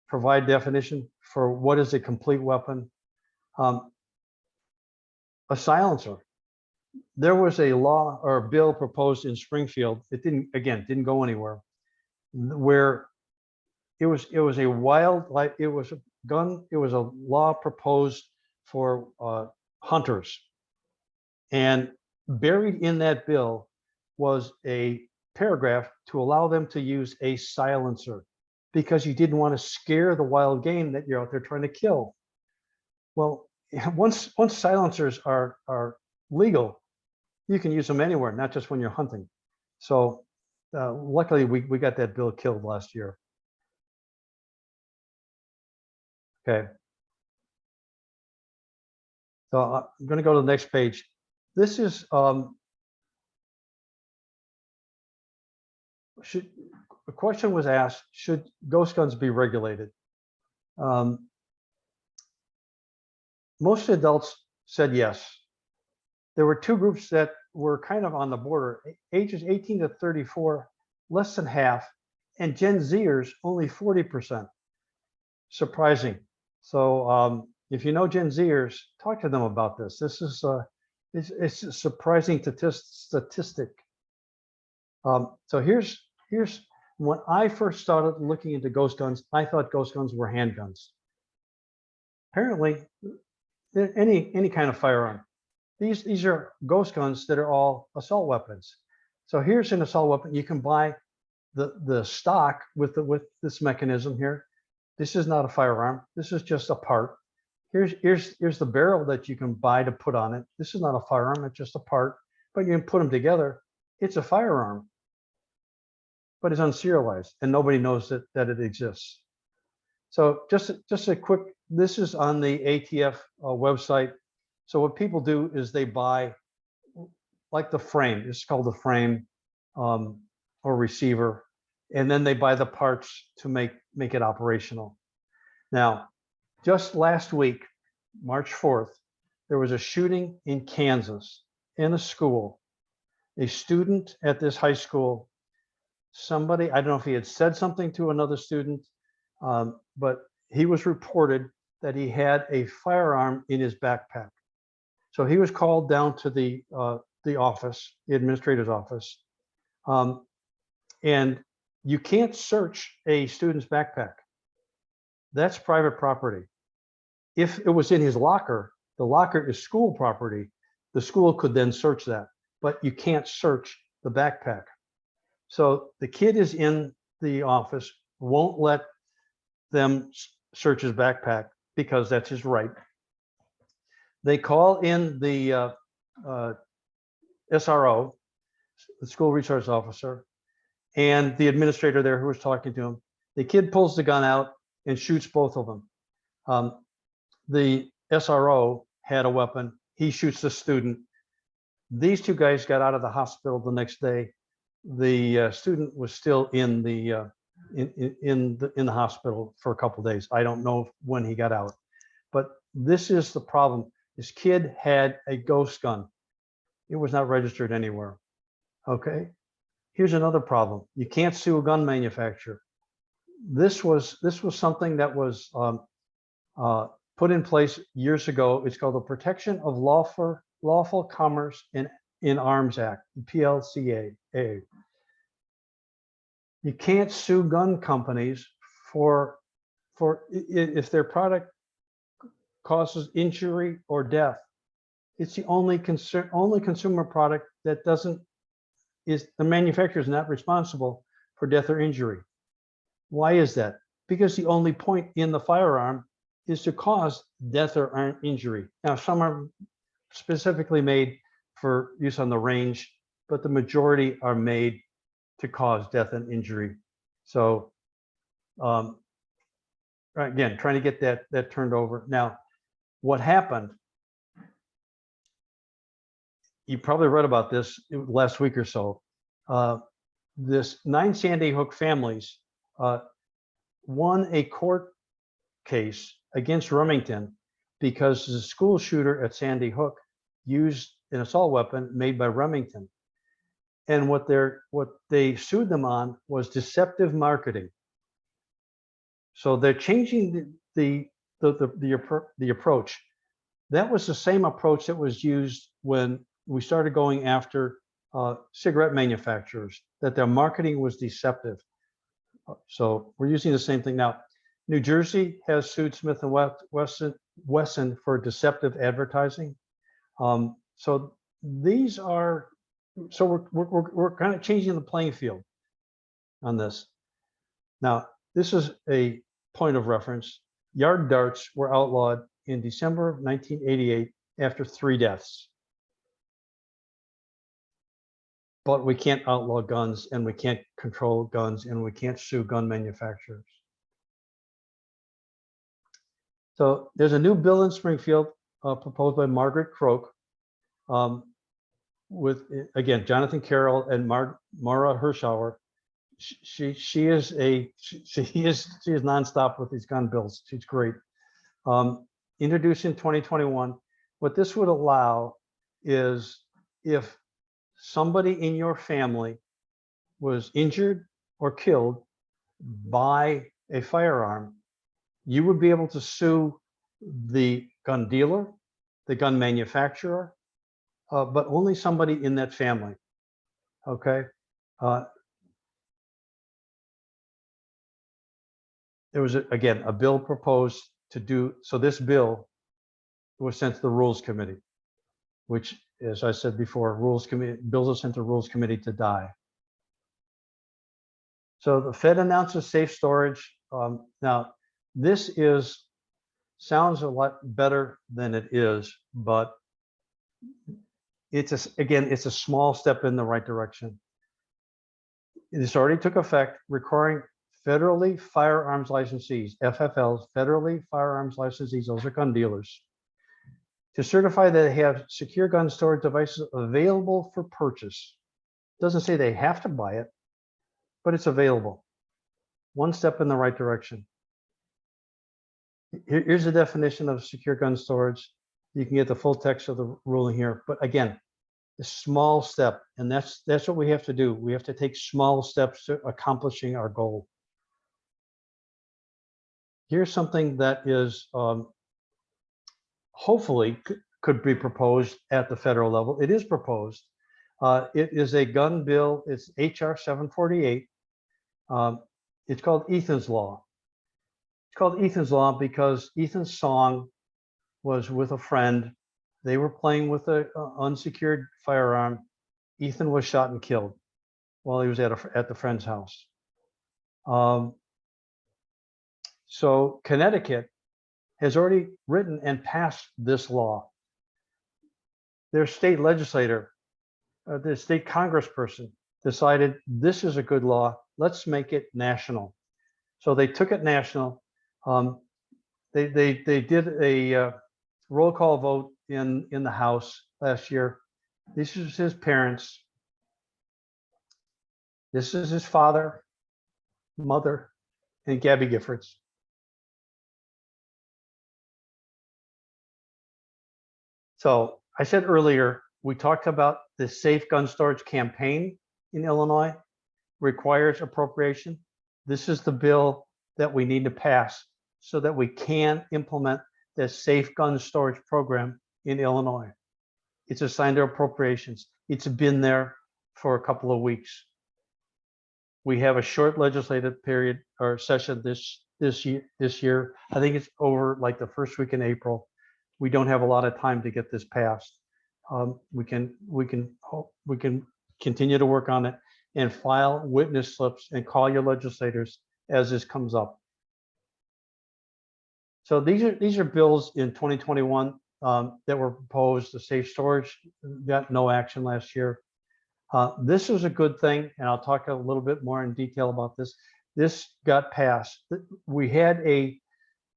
provide definition for what is a complete weapon. A silencer. There was a law or a bill proposed in Springfield. It didn't go anywhere. Where it was a wildlife. It was a gun. It was a law proposed for hunters, and buried in that bill was a paragraph to allow them to use a silencer because you didn't want to scare the wild game that you're out there trying to kill. Well, once silencers are legal, you can use them anywhere, not just when you're hunting. So luckily we got that bill killed last year. Okay. So I'm going to go to the next page. This is a question was asked: should ghost guns be regulated? Most adults said yes. There were two groups that were kind of on the border: ages 18 to 34, less than half, and Gen Zers, only 40%. Surprising. So if you know Gen Zers, talk to them about this. This is it's a surprising statistic. So here's when I first started looking into ghost guns, I thought ghost guns were handguns. Apparently, any kind of firearm. These are ghost guns that are all assault weapons. So here's an assault weapon. You can buy the stock with this mechanism here. This is not a firearm. This is just a part. Here's the barrel that you can buy to put on it. This is not a firearm. It's just a part, but you can put them together. It's a firearm, but it's unserialized and nobody knows that it exists. So just a quick, this is on the ATF website. So what people do is they buy like the frame, it's called the frame or receiver, and then they buy the parts to make it operational. Now, just last week, March 4th, there was a shooting in Kansas in a school. A student at this high school, somebody, I don't know if he had said something to another student, but he was reported that he had a firearm in his backpack. So he was called down to the office, the administrator's office, and you can't search a student's backpack. That's private property. If it was in his locker, the locker is school property. The school could then search that, but you can't search the backpack. So the kid is in the office, won't let them search his backpack because that's his right. They call in the SRO, the school resource officer, and the administrator there who was talking to him. The kid pulls the gun out and shoots both of them. The SRO had a weapon. He shoots the student. These two guys got out of the hospital the next day. The student was still in the hospital for a couple of days. I don't know when he got out, but this is the problem. This kid had a ghost gun. It was not registered anywhere. Okay. Here's another problem. You can't sue a gun manufacturer. This was something that was put in place years ago. It's called the Protection of Lawful Commerce in Arms Act, PLCAA. You can't sue gun companies for if their product causes injury or death. It's the only consumer product that the manufacturer is not responsible for death or injury. Why is that? Because the only point in the firearm is to cause death or injury. Now, some are specifically made for use on the range, but the majority are made to cause death and injury. So again, trying to get that turned over. Now, what happened, you probably read about this last week or so. This 9 Sandy Hook families won a court case against Remington because the school shooter at Sandy Hook used an assault weapon made by Remington. And what they sued them on was deceptive marketing. So they're changing the approach. That was the same approach that was used when we started going after cigarette manufacturers, that their marketing was deceptive. So we're using the same thing now. New Jersey has sued Smith & Wesson for deceptive advertising. So these are, so we're kind of changing the playing field on this. Now, this is a point of reference. Yard darts were outlawed in December of 1988 after 3 deaths. But we can't outlaw guns, and we can't control guns, and we can't sue gun manufacturers. So there's a new bill in Springfield proposed by Margaret Croak with, again, Jonathan Carroll and Mara Hirschauer. She is nonstop with these gun bills. She's great. Introduced in 2021. What this would allow is if somebody in your family was injured or killed by a firearm, you would be able to sue the gun dealer, the gun manufacturer, but only somebody in that family. Okay. There was, again, a bill proposed to do, so this bill was sent to the Rules Committee, which, as I said before, bills are sent to Rules Committee to die. So the Fed announces safe storage. Now, this sounds a lot better than it is, but Again, it's a small step in the right direction. This already took effect, requiring federally firearms licensees, FFLs, federally firearms licensees, those are gun dealers, to certify that they have secure gun storage devices available for purchase. Doesn't say they have to buy it, but it's available. One step in the right direction. Here's the definition of secure gun storage. You can get the full text of the ruling here, but again, a small step, and that's what we have to do. We have to take small steps to accomplishing our goal. Here's something that is hopefully could be proposed at the federal level. It is proposed. It is a gun bill. It's HR 748. It's called Ethan's Law. It's called Ethan's Law because Ethan's song was with a friend. They were playing with an unsecured firearm. Ethan was shot and killed while he was at the friend's house. So Connecticut has already written and passed this law. Their state legislator, the state congressperson decided this is a good law. Let's make it national. So they took it national. They did a roll call vote in the House last year. This is his parents. This is his father, mother, and Gabby Giffords. So I said earlier, we talked about the Safe Gun Storage campaign in Illinois requires appropriation. This is the bill that we need to pass so that we can implement the Safe Gun Storage program in Illinois. It's assigned to appropriations. It's been there for a couple of weeks. We have a short legislative period or session this year. I think it's over like the first week in April. We don't have a lot of time to get this passed. We can continue to work on it and file witness slips and call your legislators as this comes up. So these are bills in 2021 that were proposed. The safe storage got no action last year. This is a good thing, and I'll talk a little bit more in detail about this. This got passed. We had a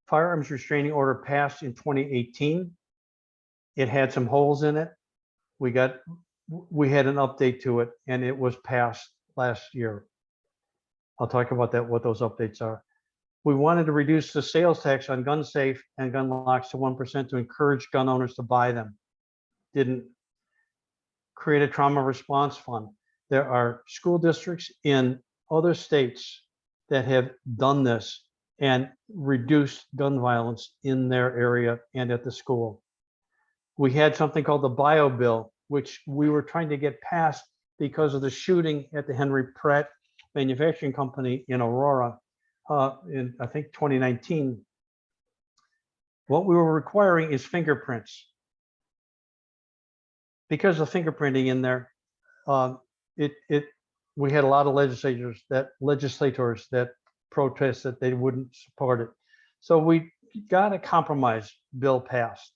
firearms restraining order passed in 2018. It had some holes in it. We had an update to it, and it was passed last year. I'll talk about that, what those updates are. We wanted to reduce the sales tax on gun safe and gun locks to 1% to encourage gun owners to buy them. Didn't create a trauma response fund. There are school districts in other states that have done this and reduced gun violence in their area and at the school. We had something called the bio bill, which we were trying to get passed because of the shooting at the Henry Pratt Manufacturing Company in Aurora in, I think, 2019. What we were requiring is fingerprints. Because of fingerprinting in there, we had a lot of legislators that protested they wouldn't support it. So we got a compromise bill passed,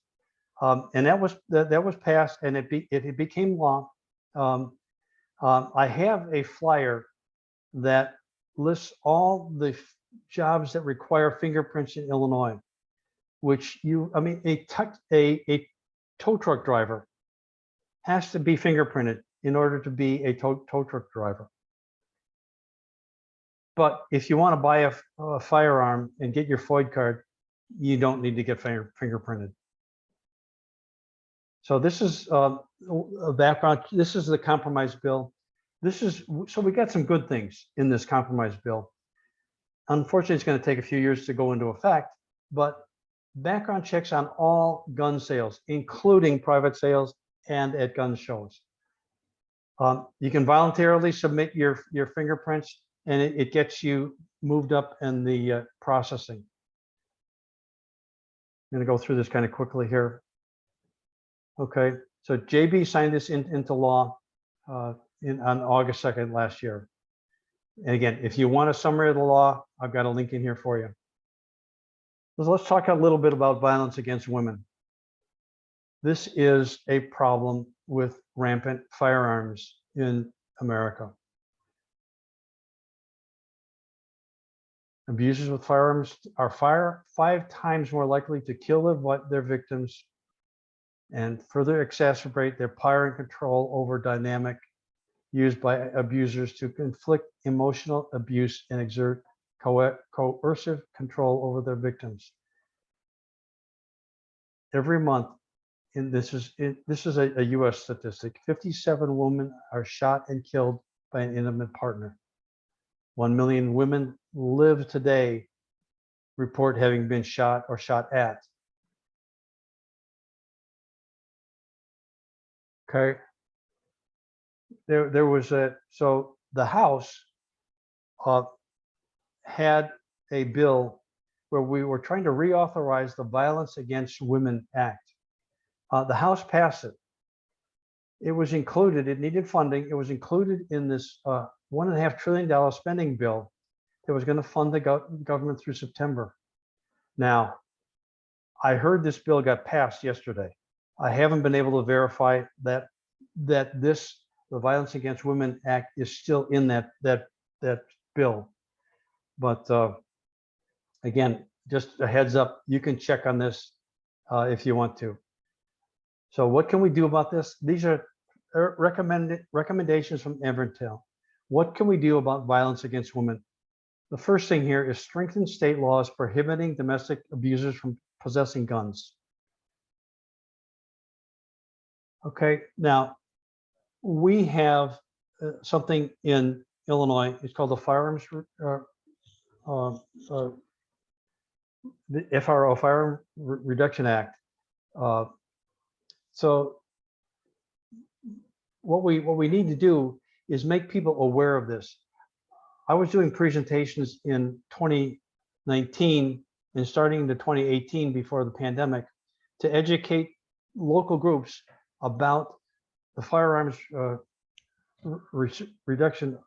and that was passed, and it became law. I have a flyer that lists all the jobs that require fingerprints in Illinois, which a tow truck driver has to be fingerprinted in order to be a tow truck driver. But if you want to buy a firearm and get your FOID card, you don't need to get fingerprinted. So this is a background. This is the compromise bill. So we got some good things in this compromise bill. Unfortunately, it's going to take a few years to go into effect, but background checks on all gun sales, including private sales and at gun shows. You can voluntarily submit your fingerprints, and it gets you moved up in the processing. I'm going to go through this kind of quickly here. Okay, so JB signed this into law on August 2nd last year. And again, if you want a summary of the law, I've got a link in here for you. So let's talk a little bit about violence against women. This is a problem with rampant firearms in America. Abusers with firearms are 5 times more likely to kill their victims and further exacerbate their power and control over dynamic used by abusers to inflict emotional abuse and exert coercive control over their victims. Every month, and this is a U.S. statistic, 57 women are shot and killed by an intimate partner. 1 million women live today report having been shot or shot at. Okay. There was so the House had a bill where we were trying to reauthorize the Violence Against Women Act. The House passed it. It was included, it needed funding. It was included in this $1.5 trillion spending bill that was going to fund the government through September. Now, I heard this bill got passed yesterday. I haven't been able to verify that the Violence Against Women Act is still in that bill. But again, just a heads up, you can check on this if you want to. So what can we do about this? These are recommendations from Evertel. What can we do about violence against women? The first thing here is strengthen state laws prohibiting domestic abusers from possessing guns. Okay, now we have something in Illinois. It's called the Firearms, the FRO, Firearm Reduction Act. So what we need to do is make people aware of this. I was doing presentations in 2019 and starting into 2018 before the pandemic to educate local groups about the firearms reduction.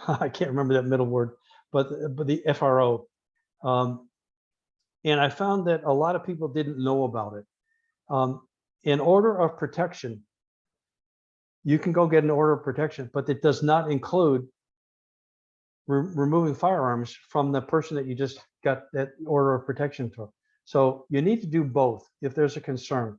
I can't remember that middle word, but the FRO. And I found that a lot of people didn't know about it. An order of protection, you can go get an order of protection, but it does not include removing firearms from the person that you just got that order of protection to. So you need to do both if there's a concern.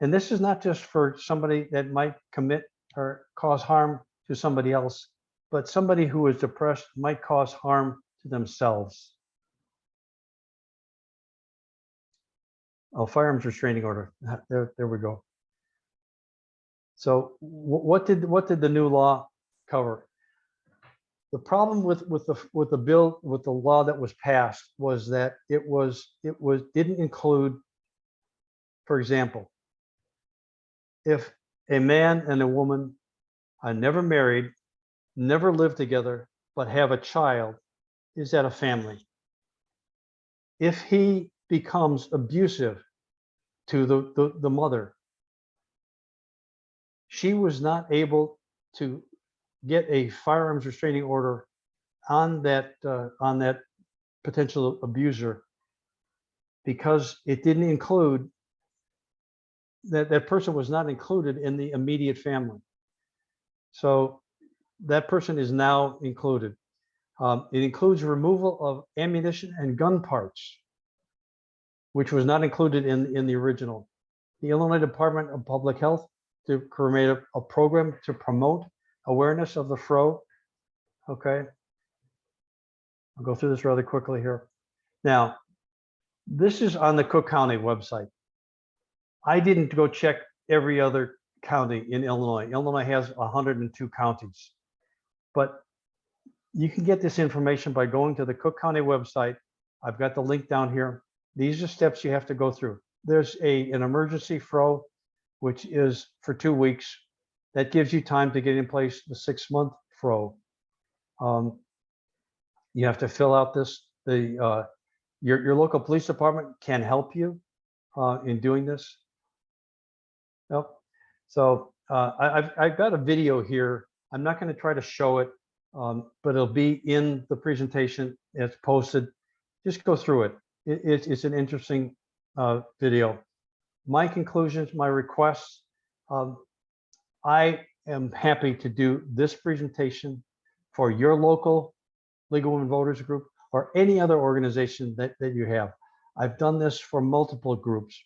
And this is not just for somebody that might commit or cause harm to somebody else, but somebody who is depressed might cause harm to themselves. Oh, firearms restraining order. There we go. So what did the new law cover? The problem with the law that was passed was that it didn't include, for example, if a man and a woman are never married, never lived together, but have a child, is that a family? If he becomes abusive to the mother, she was not able to get a firearms restraining order on that potential abuser because it didn't include that person was not included in the immediate family. So that person is now included. It includes removal of ammunition and gun parts, which was not included in the original. The Illinois Department of Public Health to create a program to promote awareness of the FRO. Okay, I'll go through this rather quickly here. Now, this is on the Cook County website. I didn't go check every other county in Illinois. Illinois has 102 counties, but you can get this information by going to the Cook County website. I've got the link down here. These are steps you have to go through. There's an emergency FRO, which is for 2 weeks. That gives you time to get in place the 6-month FRO. You have to fill out this. Your local police department can help you in doing this. Yep. So I've got a video here. I'm not going to try to show it, but it'll be in the presentation. It's posted. Just go through it. It's an interesting video. My conclusions, my requests. I am happy to do this presentation for your local League of Women Voters group or any other organization that you have. I've done this for multiple groups,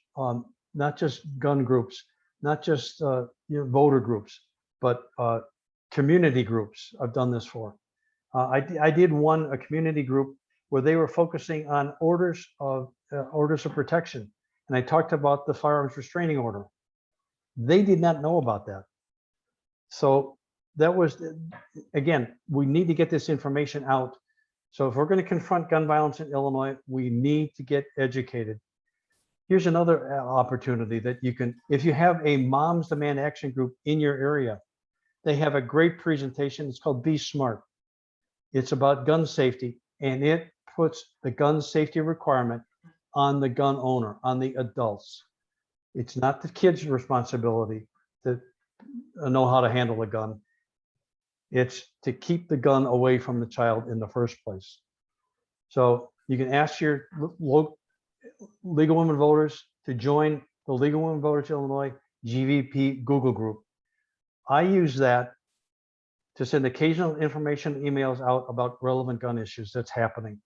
not just gun groups, not just voter groups, but community groups I've done this for. I did a community group where they were focusing on orders of protection. And I talked about the firearms restraining order. They did not know about that. So that was, again, we need to get this information out. So if we're going to confront gun violence in Illinois, we need to get educated. Here's another opportunity that you can, if you have a Moms Demand Action group in your area, they have a great presentation. It's called Be Smart. It's about gun safety, and it puts the gun safety requirement on the gun owner, on the adults. It's not the kid's responsibility to know how to handle a gun. It's to keep the gun away from the child in the first place. So you can ask your League of Women Voters to join the League of Women Voters Illinois GVP Google group. I use that to send occasional information emails out about relevant gun issues that's happening.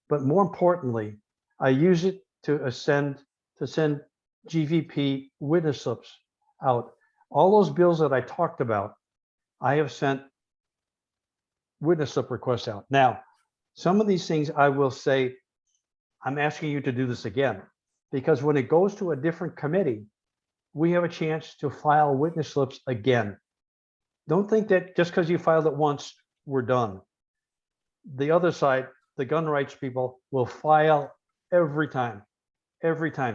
But more importantly, I use it to send GVP witness slips out. All those bills that I talked about, I have sent witness slip requests out. Now, some of these things I will say, I'm asking you to do this again, because when it goes to a different committee, we have a chance to file witness slips again. Don't think that just because you filed it once, we're done. The other side, the gun rights people, will file every time.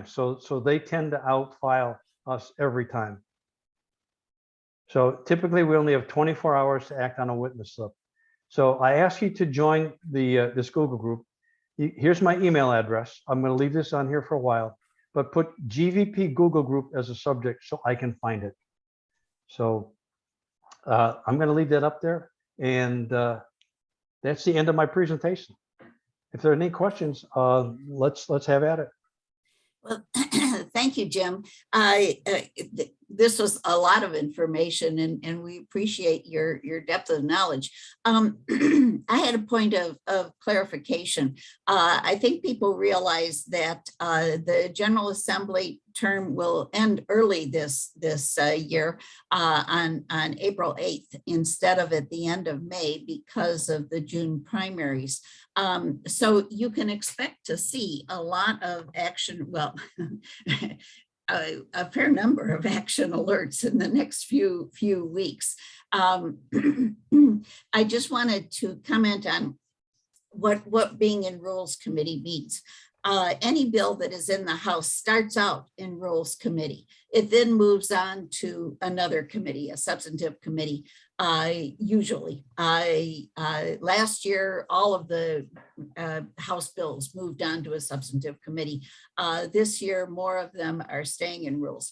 So they tend to outfile us every time. So typically we only have 24 hours to act on a witness slip. So I ask you to join this Google group. Here's my email address. I'm going to leave this on here for a while, but put GVP Google group as a subject so I can find it. So I'm going to leave that up there, and that's the end of my presentation. If there are any questions, let's have at it. Well, thank you, Jim. This was a lot of information, and we appreciate your depth of knowledge. I had a point of clarification. I think people realize that the General Assembly term will end early this year on April 8th instead of at the end of May because of the June primaries. So you can expect to see a lot of action, well, a fair number of action alerts in the next few weeks. I just wanted to comment on what being in Rules Committee means. Any bill that is in the House starts out in Rules Committee. It then moves on to another committee, a Substantive Committee, usually. Last year, all of the House bills moved on to a Substantive Committee. This year, more of them are staying in Rules.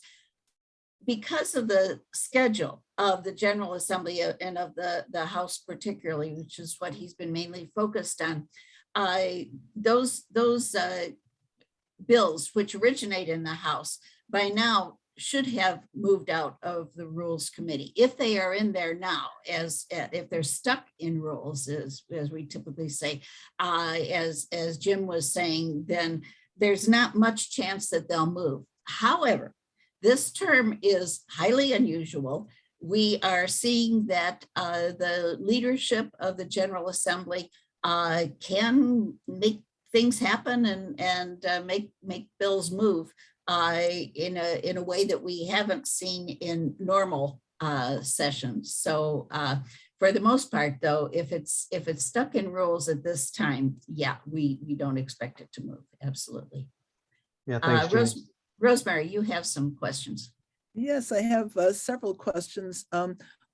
Because of the schedule of the General Assembly and of the House particularly, which is what he's been mainly focused on, those bills which originate in the House by now should have moved out of the Rules Committee. If they are in there now, if they're stuck in rules, as we typically say, as Jim was saying, then there's not much chance that they'll move. However, this term is highly unusual. We are seeing that the leadership of the General Assembly can make things happen and make bills move in a way that we haven't seen in normal sessions. So for the most part, though, if it's stuck in rules at this time, yeah, we don't expect it to move. Absolutely. Yeah, thanks, Rosemary, you have some questions. Yes, I have several questions.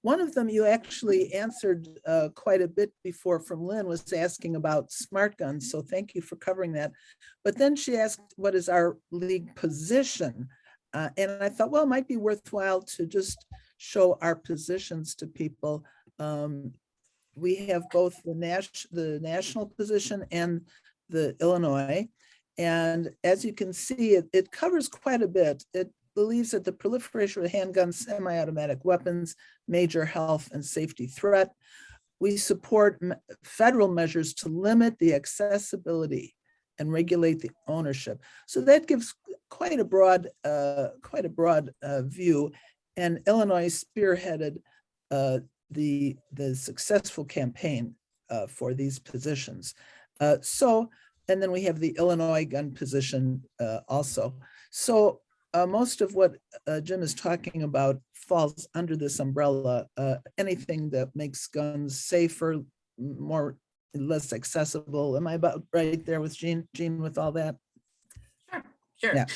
One of them you actually answered quite a bit before from Lynn, was asking about smart guns. So thank you for covering that. But then she asked, what is our league position? And I thought, well, it might be worthwhile to just show our positions to people. We have both the national position and the Illinois. And as you can see, it covers quite a bit. believes that the proliferation of handguns, semi-automatic weapons, major health and safety threat. We support federal measures to limit the accessibility and regulate the ownership. So that gives quite a broad view. And Illinois spearheaded the successful campaign for these positions. And then we have the Illinois gun position also. So most of what Jim is talking about falls under this umbrella. Anything that makes guns safer, less accessible. Am I about right there with Jean with all that? Sure. Yeah.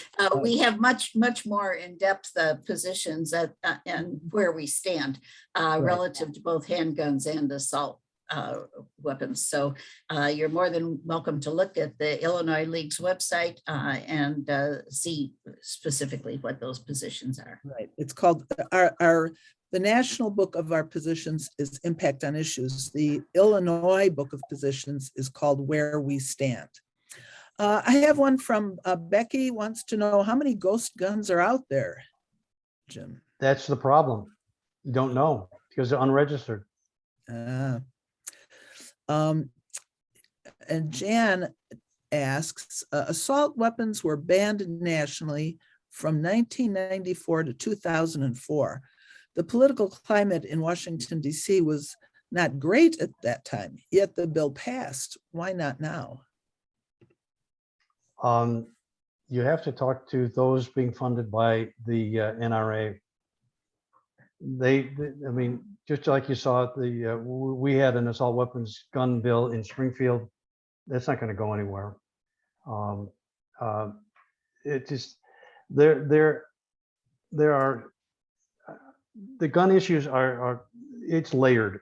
We have much more in-depth positions and where we stand relative to both handguns and assault weapons. So you're more than welcome to look at the Illinois League's website and see specifically what those positions are. Right. It's called the national book of our positions is Impact on Issues. The Illinois book of positions is called Where We Stand. I have one from Becky wants to know how many ghost guns are out there, Jim? That's the problem. You don't know because they're unregistered. And Jan asks, assault weapons were banned nationally from 1994 to 2004. The political climate in Washington, D.C. was not great at that time, yet the bill passed. Why not now? You have to talk to those being funded by the NRA. I mean, just like you saw, we had an assault weapons gun bill in Springfield. That's not going to go anywhere. It just there are the gun issues are it's layered,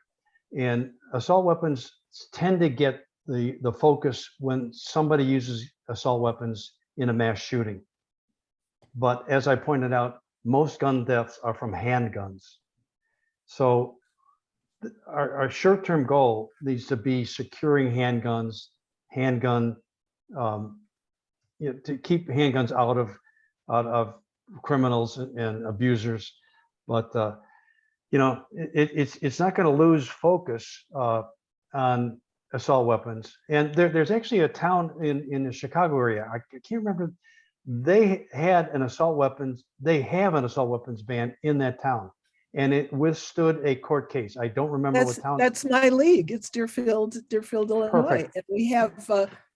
and assault weapons tend to get the focus when somebody uses assault weapons in a mass shooting. But as I pointed out, most gun deaths are from handguns. So our short-term goal needs to be securing handguns, to keep handguns out of criminals and abusers. But it's not going to lose focus on assault weapons. And there's actually a town in the Chicago area. I can't remember. They have an assault weapons ban in that town, and it withstood a court case. I don't remember what town. That's my league. It's Deerfield, Illinois. Perfect. And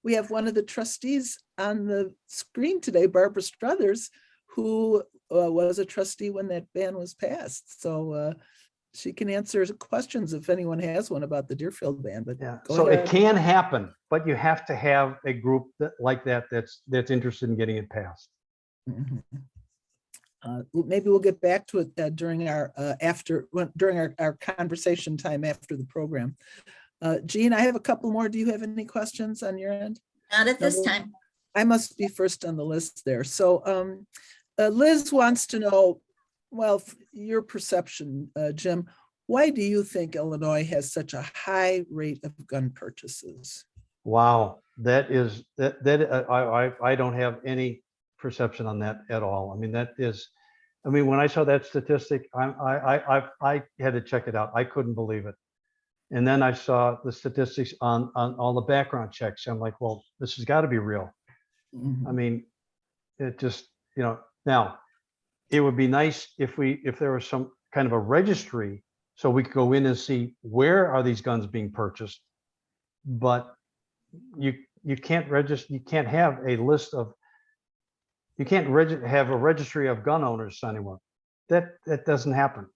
we have one of the trustees on the screen today, Barbara Struthers, who was a trustee when that ban was passed. So she can answer questions if anyone has one about the Deerfield ban. But Yeah, go so ahead. it can happen, but you have to have a group like that's interested in getting it passed. Mhm. Maybe we'll get back to it during our our conversation time after the program. Jean, I have a couple more. Do you have any questions on your end? Not at this time. I must be first on the list there. So Liz wants to know, well, your perception, Jim, why do you think Illinois has such a high rate of gun purchases? Wow, I don't have any perception on that at all. I mean, when I saw that statistic, I had to check it out. I couldn't believe it. And then I saw the statistics on all the background checks. I'm like, well, this has got to be real. Mhm. I mean, it just, now it would be nice if there was some kind of a registry so we could go in and see where are these guns being purchased. But you can't register, you can't have a list of, you can't have a registry of gun owners anymore. That doesn't happen.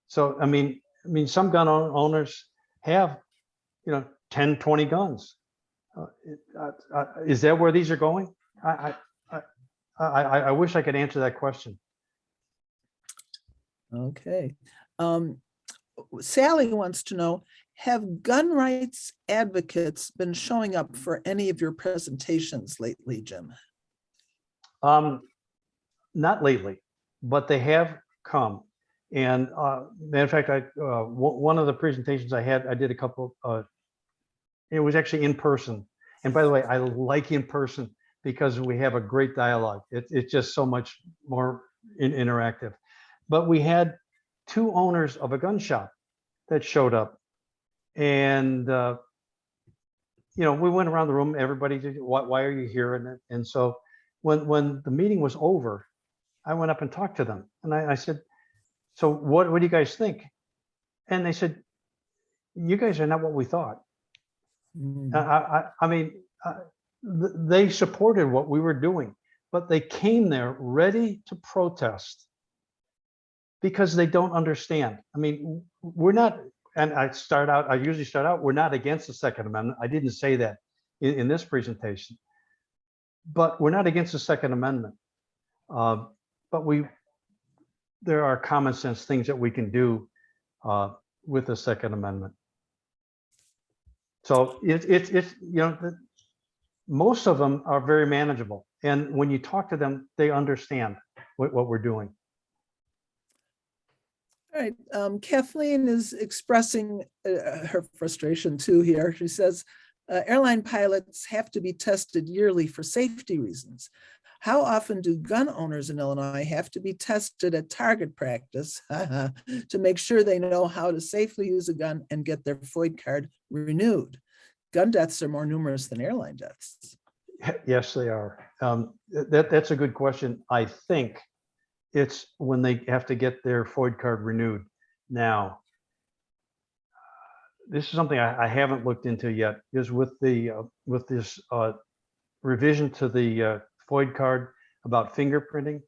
So, I mean, some gun owners have, 10, 20 guns. Is that where these are going? I wish I could answer that question. Okay. Sally wants to know, have gun rights advocates been showing up for any of your presentations lately, Jim? Not lately, but they have come. And matter of fact, one of the presentations I did a couple, it was actually in person. And by the way, I like in person because we have a great dialogue. It's just so much more interactive. But we had two owners of a gun shop that showed up, and we went around the room. Everybody did, why are you here? And so when the meeting was over, I went up and talked to them, and I said, so what do you guys think? And they said, you guys are not what we thought. I mean, they supported what we were doing, but they came there ready to protest because they don't understand. I mean, we're not, and I usually start out, we're not against the Second Amendment. I didn't say that in this presentation, but we're not against the Second Amendment. But there are common sense things that we can do with the Second Amendment. So it's most of them are very manageable, and when you talk to them, they understand what we're doing. All right, Kathleen is expressing her frustration too here. She says, airline pilots have to be tested yearly for safety reasons. How often do gun owners in Illinois have to be tested at target practice to make sure they know how to safely use a gun and get their FOID card renewed? Gun deaths are more numerous than airline deaths. Yes, they are. That's a good question. I think it's when they have to get their FOID card renewed. Now, this is something I haven't looked into yet, is with this revision to the FOID card about fingerprinting.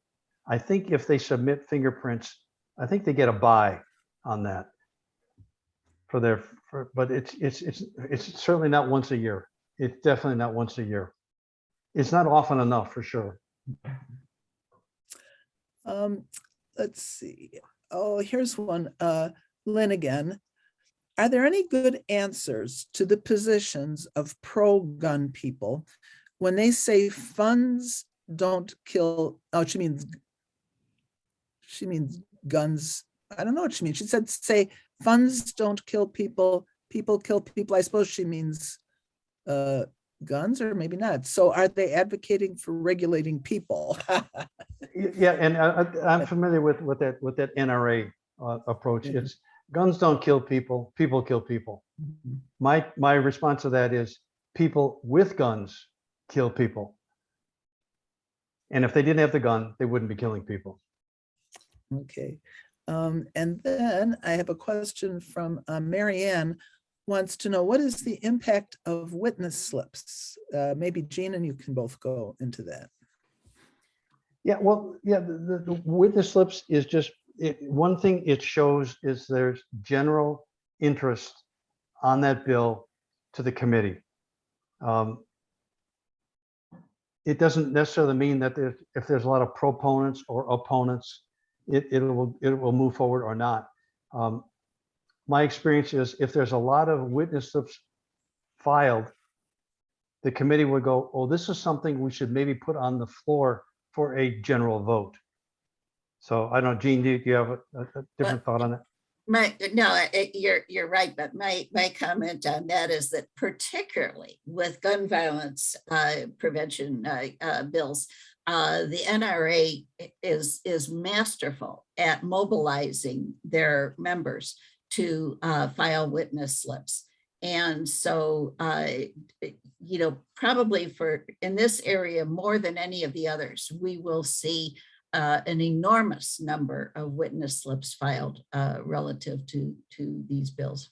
I think if they submit fingerprints, I think they get a buy on that but it's certainly not once a year. It's definitely not once a year. It's not often enough for sure. Let's see. Oh, here's one. Lynn again. Are there any good answers to the positions of pro-gun people when they say funds don't kill? Oh, she means guns. I don't know what she means. She said, say funds don't kill people, people kill people. I suppose she means guns, or maybe not. So are they advocating for regulating people? Yeah, and I'm familiar with that NRA approach. Mhm. It's guns don't kill people, people kill people. Mhm. My response to that is people with guns kill people. And if they didn't have the gun, they wouldn't be killing people. Okay. And then I have a question from Marianne, wants to know, what is the impact of witness slips? Maybe Jean and you can both go into that. Yeah, well, yeah, the witness slips is just one thing it shows is there's general interest on that bill to the committee. It doesn't necessarily mean that if there's a lot of proponents or opponents, it will move forward or not. My experience is if there's a lot of witness slips filed, the committee would go, oh, this is something we should maybe put on the floor for a general vote. So I don't know, Jean, do you have a different thought on it? You're right, but my comment on that is that particularly with gun violence prevention bills, the NRA is masterful at mobilizing their members to file witness slips. And so, probably in this area, more than any of the others, we will see an enormous number of witness slips filed relative to these bills.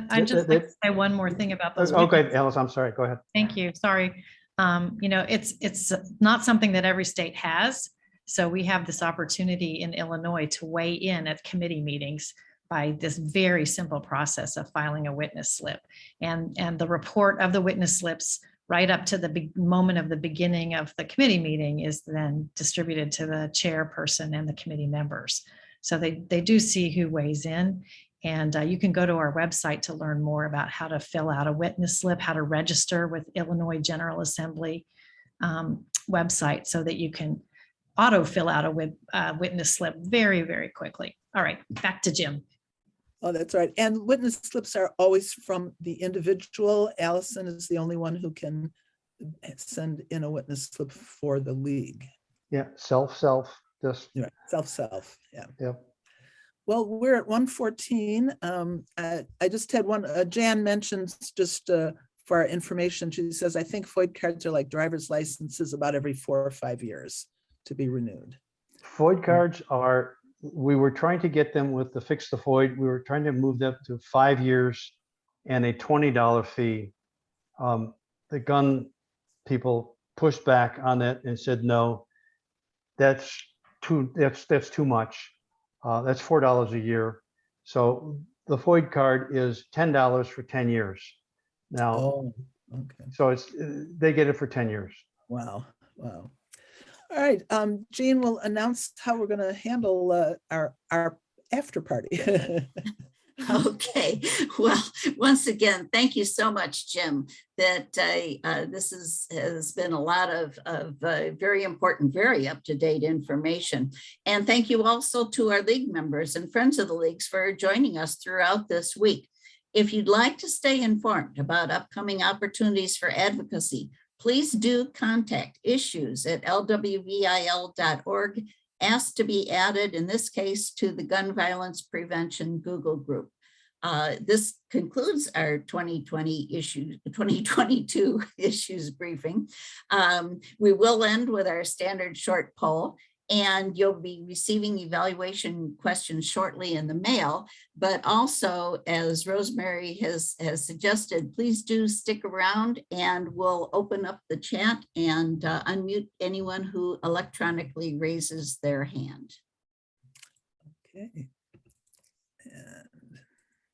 I just like to say one more thing about those. Okay, Alice, I'm sorry, go ahead. Thank you, sorry. It's not something that every state has. So we have this opportunity in Illinois to weigh in at committee meetings by this very simple process of filing a witness slip. And the report of the witness slips right up to the moment of the beginning of the committee meeting is then distributed to the chairperson and the committee members. So they do see who weighs in. And you can go to our website to learn more about how to fill out a witness slip, how to register with Illinois General Assembly website so that you can auto fill out a witness slip very, very quickly. All right, back to Jim. Oh, that's right. And witness slips are always from the individual. Allison is the only one who can send in a witness slip for the league. Yeah, just, Yeah, self, yeah. yep. Well, we're at 1:14. I just had one, Jan mentions just for our information, she says, I think FOID cards are like driver's licenses about every 4 or 5 years to be renewed. FOID cards are, we were trying to get them with the Fix the FOID. We were trying to move them to 5 years and a $20 fee. The gun people pushed back on it and said, no, that's too much. That's $4 a year. So the FOID card is $10 for 10 years. Now, Oh, okay. so it's, they get it for 10 years. Wow. All right. Jean will announce how we're going to handle our after party. Okay, well, once again, thank you so much, Jim. That this has been a lot of very important, very up-to-date information. And thank you also to our league members and friends of the leagues for joining us throughout this week. If you'd like to stay informed about upcoming opportunities for advocacy, please do contact issues@lwvil.org. Asked to be added, in this case, to the Gun Violence Prevention Google group. This concludes our 2022 issues briefing. We will end with our standard short poll, and you'll be receiving evaluation questions shortly in the mail. But also, as Rosemary has suggested, please do stick around and we'll open up the chat and unmute anyone who electronically raises their hand. Okay. And